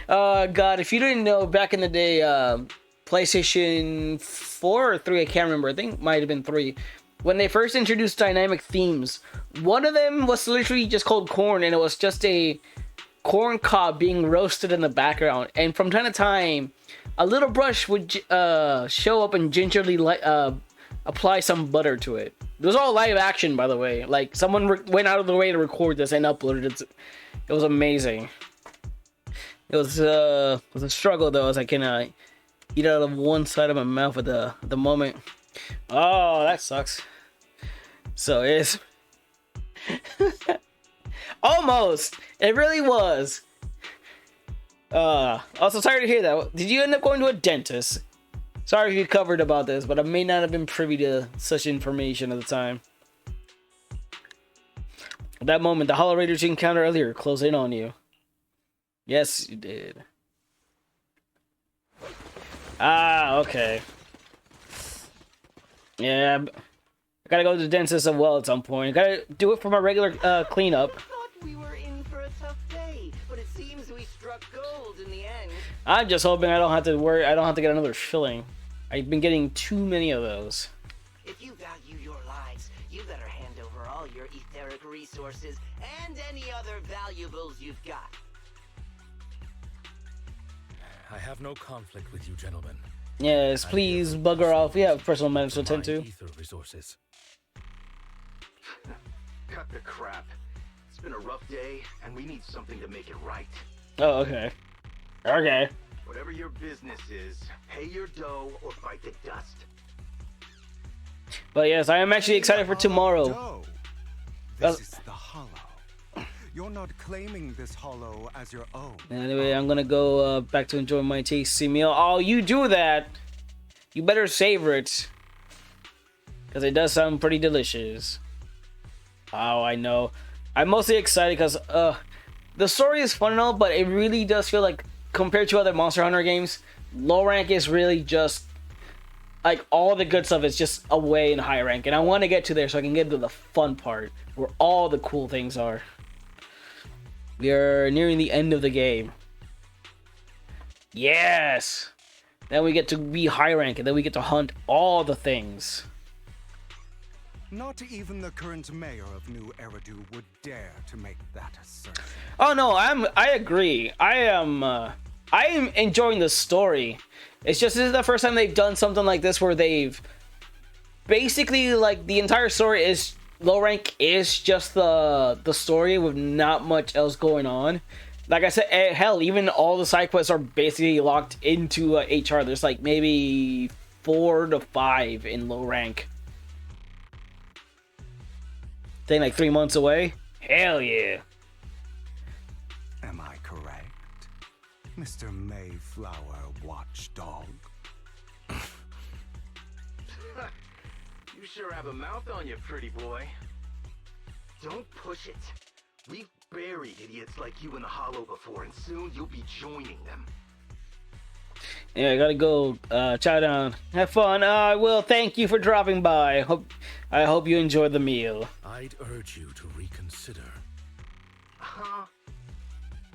God, if you didn't know, back in the day, PlayStation 4 or 3, I can't remember. I think it might have been 3. When they first introduced dynamic themes, one of them was literally just called corn, and it was just a corn cob being roasted in the background. And from time to time, a little brush would show up and gingerly apply some butter to it. It was all live action, by the way. Like, someone went out of the way to record this and uploaded it. It was amazing. It was a struggle, though, as I can eat out of one side of my mouth at the moment. Oh, that sucks. So it's Almost. It really was. Also sorry to hear that. Did you end up going to a dentist? Sorry if you covered about this, but I may not have been privy to such information at the time. At that moment, the Hollow Raiders you encountered earlier closed in on you. Yes, you did. Ah, okay. Yeah, I gotta go to the dentist as well at some point. I gotta do it for my regular cleanup. I thought we were in for a tough day, but it seems we struck gold in the end. I'm just hoping I don't have to worry. I don't have to get another filling. I've been getting too many of those. If you value your lives, you better hand over all your etheric resources and any other valuables you've got. I have no conflict with you, gentlemen. Yes, please bugger off. We have personal matters to attend to. Ether resources. Cut the crap. It's been a rough day, and we need something to make it right. Oh, okay. Okay. Whatever your business is, pay your dough or bite the dust. But yes, I am actually excited for tomorrow. This is the hollow. You're not claiming this hollow as your own. Anyway, I'm gonna go back to enjoy my tasty meal. Oh, you do that. You better savor it. Because it does sound pretty delicious. Oh, I know. I'm mostly excited because the story is fun and all, but it really does feel like, compared to other Monster Hunter games, low rank is really just, like, all the good stuff is just away in high rank. And I want to get to there so I can get to the fun part, where all the cool things are. We are nearing the end of the game. Yes! Then we get to be high rank, and then we get to hunt all the things. Not even the current mayor of New Eridu would dare to make that assertion. Oh no, I agree. I am enjoying the story. It's just this is the first time they've done something like this where they've basically, like, the entire story is low rank is just the story with not much else going on. Like I said, hell, even all the side quests are basically locked into HR. There's like maybe 4 to 5 in low rank. Thing like 3 months away. Hell yeah. Am I correct, Mr. Mayflower Watchdog? You sure have a mouth on you, pretty boy. Don't push it. We've buried idiots like you in the Hollow before, and soon you'll be joining them. Yeah, I gotta go chow down. Have fun. I will. Thank you for dropping by. I hope you enjoy the meal. I'd urge you to reconsider. Huh?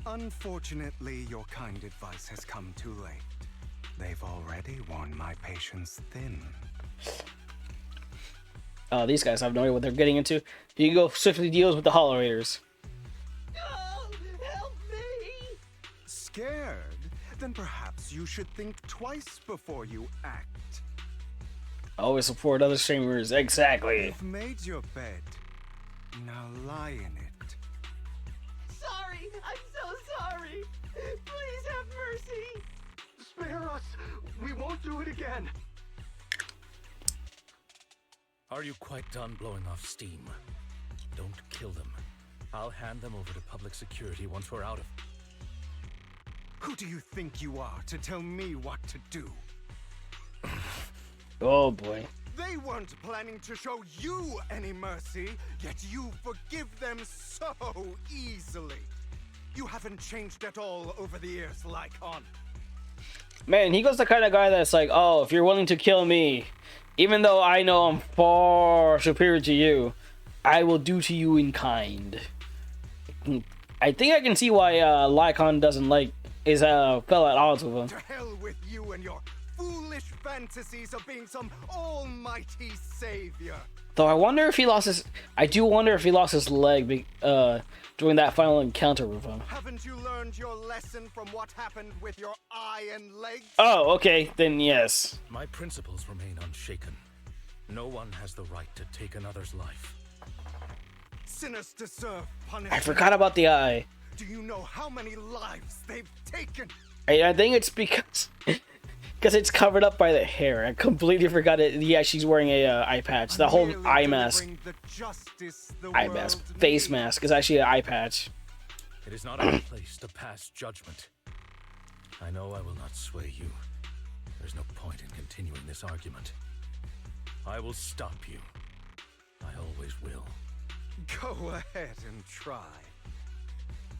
Unfortunately, your kind advice has come too late. They've already worn my patience thin. Oh, these guys have no idea what they're getting into. You can go swiftly deals with the Hollow Raiders. Oh, help me! Scared? Then perhaps you should think twice before you act. Always support other streamers. Exactly. You've made your bed. Now lie in it. Sorry, I'm so sorry. Please have mercy. Spare us. We won't do it again. Are you quite done blowing off steam? Don't kill them. I'll hand them over to public security once we're out of... Who do you think you are to tell me what to do? Oh boy. They weren't planning to show you any mercy, yet you forgive them so easily. You haven't changed at all over the years, Lycon. Man, he goes the kind of guy that's like, oh, if you're willing to kill me, even though I know I'm far superior to you, I will do to you in kind. I think I can see why Lycon doesn't like is fell at odds with him. To hell with you and your foolish fantasies of being some almighty savior. Though I wonder if he lost his... I do wonder if he lost his leg during that final encounter with him. Haven't you learned your lesson from what happened with your eye and legs? Oh, okay, then yes. My principles remain unshaken. No one has the right to take another's life. Sinners deserve punishment. I forgot about the eye. Do you know how many lives they've taken? I think it's because... Because it's covered up by the hair. I completely forgot it. Yeah, she's wearing a eye patch. The whole eye mask. Eye mask. Face mask is actually an eye patch. It is not our place to pass judgment. I know I will not sway you. There's no point in continuing this argument. I will stop you. I always will. Go ahead and try.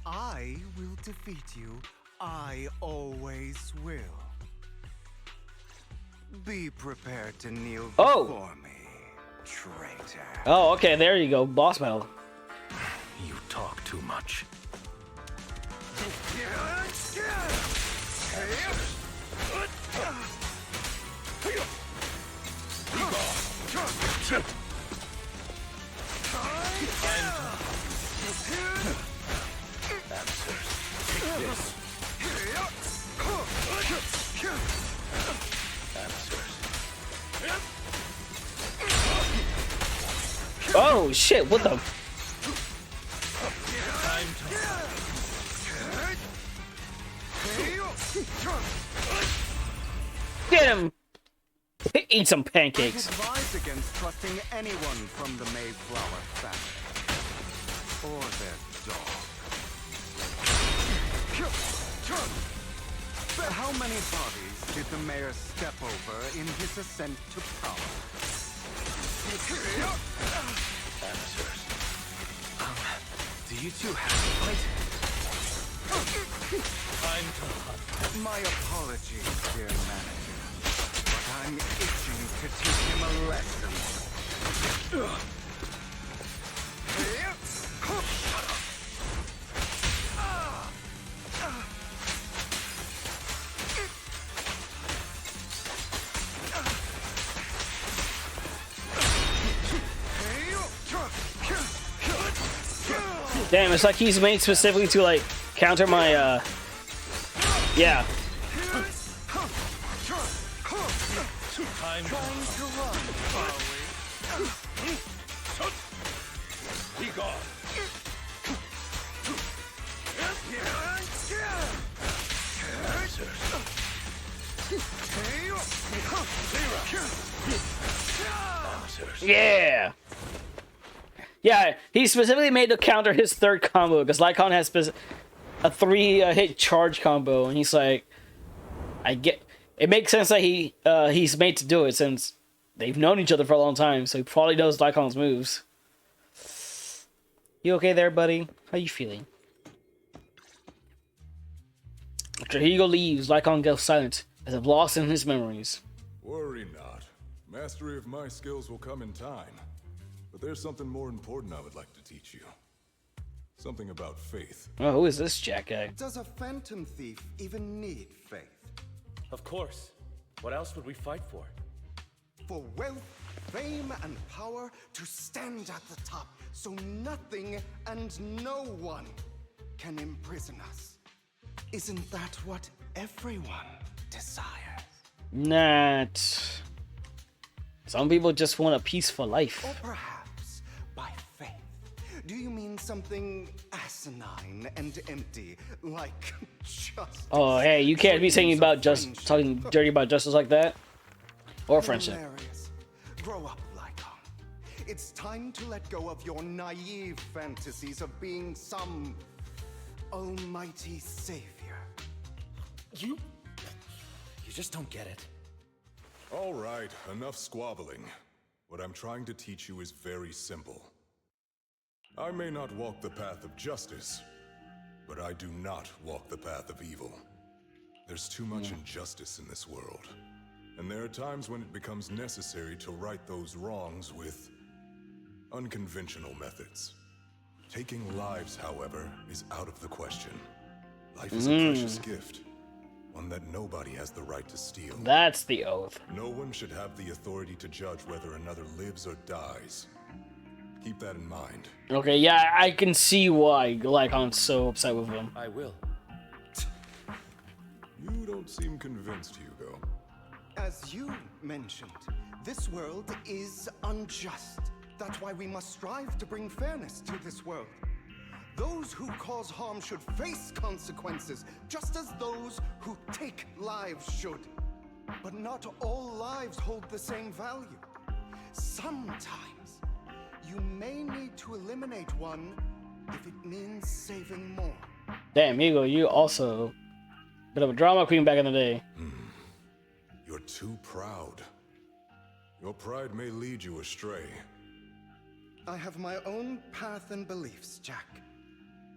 I will defeat you. I always will. Be prepared to kneel before me, traitor. Oh, okay, there you go. Boss battle. You talk too much. Oh shit, what the? Get him! Eat some pancakes. I advise against trusting anyone from the Mayflower family. Or their dog. How many bodies did the mayor step over in his ascent to power? Do you two have to fight? My apologies, dear manager. But I'm itching to teach him a lesson. Damn, it's like he's made specifically to like counter my yeah. Yeah. Yeah, he specifically made to counter his third combo because Lycon has a 3-hit charge combo, and he's like, I get. It makes sense that he's made to do it since they've known each other for a long time, so he probably knows Lycon's moves. You okay there, buddy? How you feeling? After Hugo leaves, Lycon goes silent as if lost in his memories. Worry not. Mastery of my skills will come in time. But there's something more important I would like to teach you. Something about faith. Oh, who is this Jack guy? Does a phantom thief even need faith? Of course. What else would we fight for? For wealth, fame, and power to stand at the top, so nothing and no one can imprison us. Isn't that what everyone desires? Not. Some people just want a peaceful life. Or perhaps by faith. Do you mean something asinine and empty, like justice? Oh, hey, you can't be saying about talking dirty about justice like that, or friendship. Hilarious. Grow up, Lycon. It's time to let go of your naive fantasies of being some almighty savior. You just don't get it. All right, enough squabbling. What I'm trying to teach you is very simple. I may not walk the path of justice, but I do not walk the path of evil. There's too much injustice in this world, and there are times when it becomes necessary to right those wrongs with unconventional methods. Taking lives, however, is out of the question. Life is a precious gift. One that nobody has the right to steal. That's the oath. No one should have the authority to judge whether another lives or dies. Keep that in mind. Okay, yeah, I can see why Lycon's so upset with him. I will. You don't seem convinced, Hugo. As you mentioned, this world is unjust. That's why we must strive to bring fairness to this world. Those who cause harm should face consequences, just as those who take lives should. But not all lives hold the same value. Sometimes, you may need to eliminate one if it means saving more. Damn, Hugo, you also bit of a drama queen back in the day. You're too proud. Your pride may lead you astray. I have my own path and beliefs, Jack.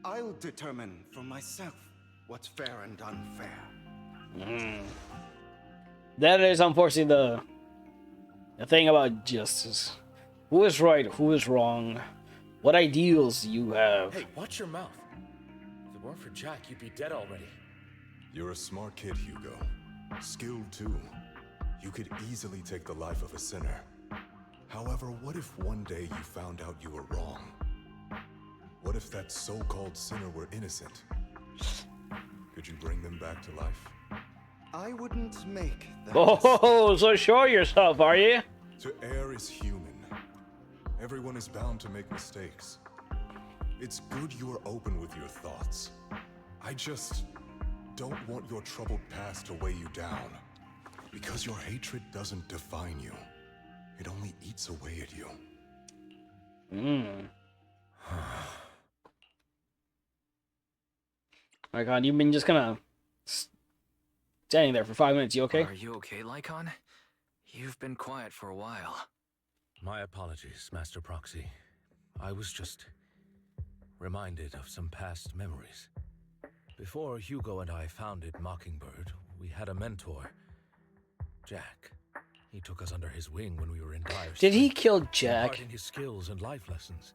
I'll determine for myself what's fair and unfair. That is unfortunately the thing about justice. Who is right? Who is wrong? What ideals do you have? Hey, watch your mouth. If it weren't for Jack, you'd be dead already. You're a smart kid, Hugo. Skilled too. You could easily take the life of a sinner. However, what if one day you found out you were wrong? What if that so-called sinner were innocent? Could you bring them back to life? I wouldn't make that. Oh, so show yourself, are you? To err is human. Everyone is bound to make mistakes. It's good you are open with your thoughts. I just don't want your troubled past to weigh you down. Because your hatred doesn't define you. It only eats away at you. My God, you've been just kind of standing there for 5 minutes. You okay? Are you okay, Lycon? You've been quiet for a while. My apologies, Master Proxy. I was just reminded of some past memories. Before Hugo and I founded Mockingbird, we had a mentor, Jack. He took us under his wing when we were in dire Did he straits, kill Jack? imparting his skills and life lessons.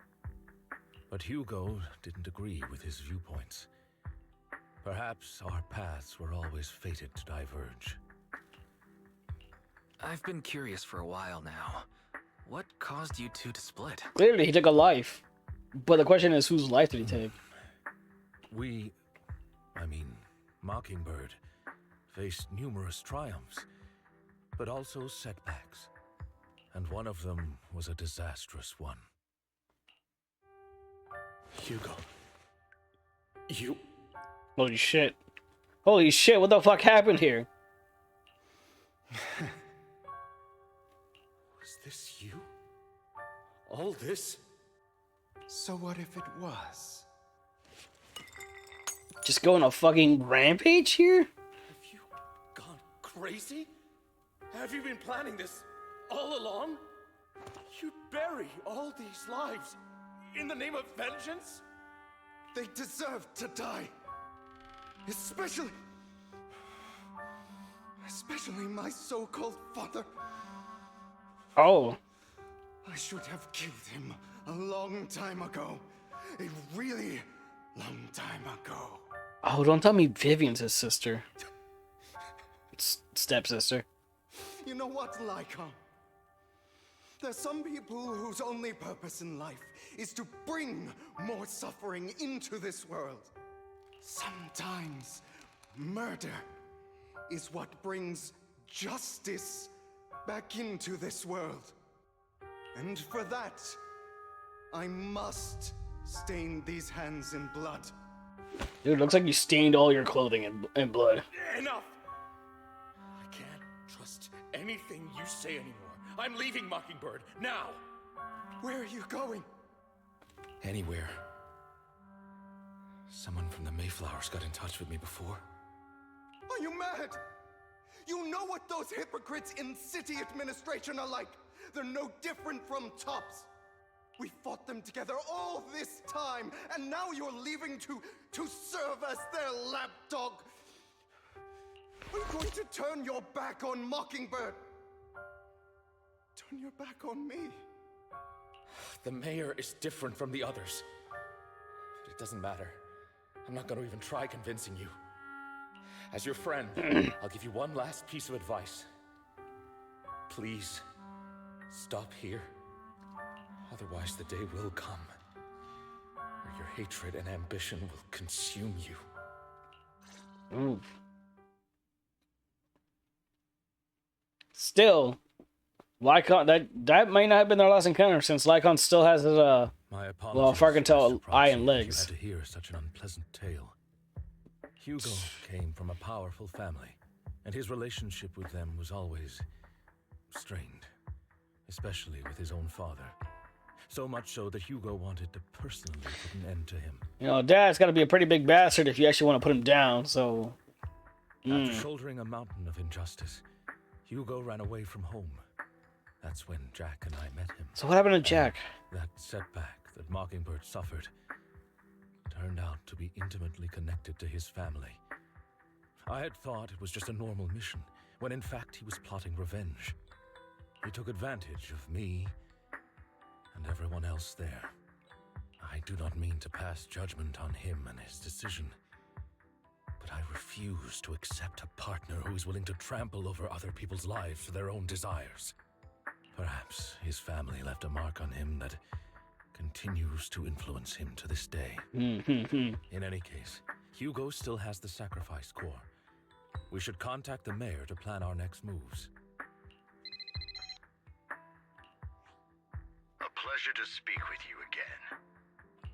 But Hugo didn't agree with his viewpoints. Perhaps our paths were always fated to diverge. I've been curious for a while now. What caused you two to split? Clearly, he took a life. But the question is, whose life did he take? Mockingbird faced numerous triumphs, but also setbacks. And one of them was a disastrous one. Hugo. You... Holy shit. Holy shit, what the fuck happened here? Was this you? All this? So what if it was? Just going on a fucking rampage here? Have you gone crazy? Have you been planning this all along? You'd bury all these lives in the name of vengeance? They deserve to die. Especially my so-called father. Oh. I should have killed him a long time ago. A really long time ago. Oh, don't tell me Vivian's his sister. Stepsister. You know what, Lycon? There's some people whose only purpose in life is to bring more suffering into this world. Sometimes murder is what brings justice back into this world. And for that, I must stain these hands in blood. Dude, looks like you stained all your clothing in blood. Enough! I can't trust anything you say anymore. I'm leaving Mockingbird, now! Where are you going? Anywhere. Someone from the Mayflowers got in touch with me before. Are you mad? You know what those hypocrites in city administration are like. They're no different from tops. We fought them together all this time, and now you're leaving to serve as their lapdog. Are you going to turn your back on Mockingbird? Turn your back on me? The mayor is different from the others. But it doesn't matter. I'm not going to even try convincing you. As your friend, I'll give you one last piece of advice. Please, stop here. Otherwise, the day will come where your hatred and ambition will consume you. Ooh. Still, Lycon, that might not have been their last encounter, since Lycon still has his well, if I can tell, eye and legs. Had to hear such an unpleasant tale. Hugo came from a powerful family and his relationship with them was always strained, especially with his own father. So much so that Hugo wanted to personally put an end to him. You know, Dad's got to be a pretty big bastard if you actually want to put him down, so... After shouldering a mountain of injustice, Hugo ran away from home. That's when Jack and I met him. So what happened to Jack? That setback that Mockingbird suffered turned out to be intimately connected to his family. I had thought it was just a normal mission, when in fact he was plotting revenge. He took advantage of me and everyone else there. I do not mean to pass judgment on him and his decision, but I refuse to accept a partner who is willing to trample over other people's lives for their own desires. Perhaps his family left a mark on him that continues to influence him to this day. In any case, Hugo still has the sacrifice core. We should contact the mayor to plan our next moves. A pleasure to speak with you again.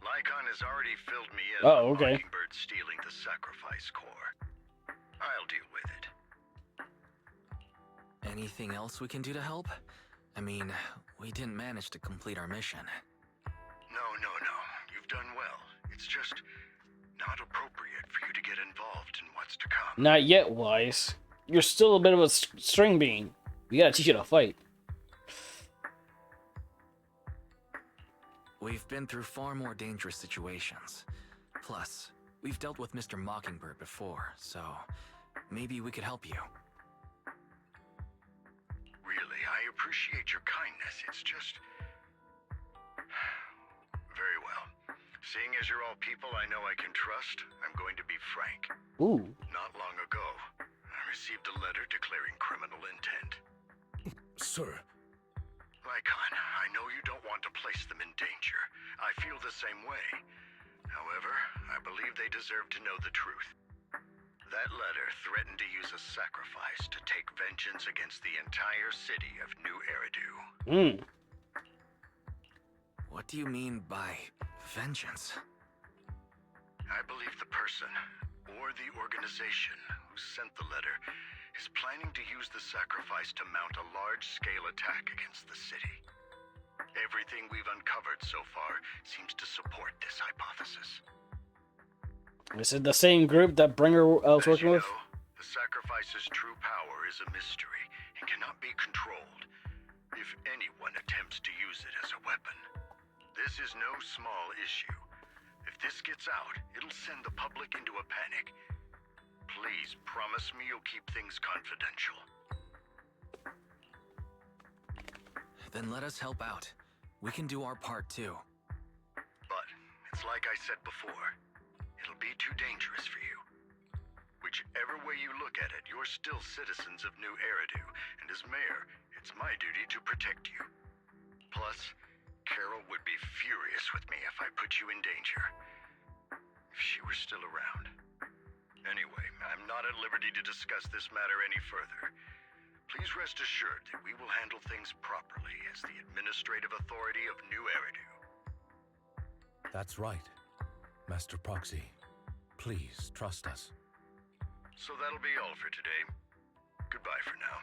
Lycon has already filled me in Oh, on okay. Mockingbird stealing the sacrifice core. I'll deal with it. Anything else we can do to help? I mean, we didn't manage to complete our mission. No. You've done well. It's just not appropriate for you to get involved in what's to come. Not yet, Wise. You're still a bit of a string bean. We gotta teach you to fight. We've been through far more dangerous situations. Plus, we've dealt with Mr. Mockingbird before, so maybe we could help you. Really, I appreciate your kindness. It's just... Very well. Seeing as you're all people I know I can trust, I'm going to be frank. Ooh. Not long ago, I received a letter declaring criminal intent. Sir. Lycon, I know you don't want to place them in danger. I feel the same way. However, I believe they deserve to know the truth. That letter threatened to use a sacrifice to take vengeance against the entire city of New Eridu. What do you mean by vengeance? I believe the person, or the organization, who sent the letter is planning to use the sacrifice to mount a large-scale attack against the city. Everything we've uncovered so far seems to support this hypothesis. Is it the same group that Bringer was working with? The sacrifice's true power is a mystery and cannot be controlled if anyone attempts to use it as a weapon. This is no small issue. If this gets out, it'll send the public into a panic. Please promise me you'll keep things confidential. Then let us help out. We can do our part too. But it's like I said before, it'll be too dangerous for you. Whichever way you look at it, you're still citizens of New Eridu, and as mayor, it's my duty to protect you. Plus, Carol would be furious with me if I put you in danger. If she were still around. Anyway, I'm not at liberty to discuss this matter any further. Please rest assured that we will handle things properly as the administrative authority of New Eridu. That's right, Master Proxy. Please trust us. So that'll be all for today. Goodbye for now.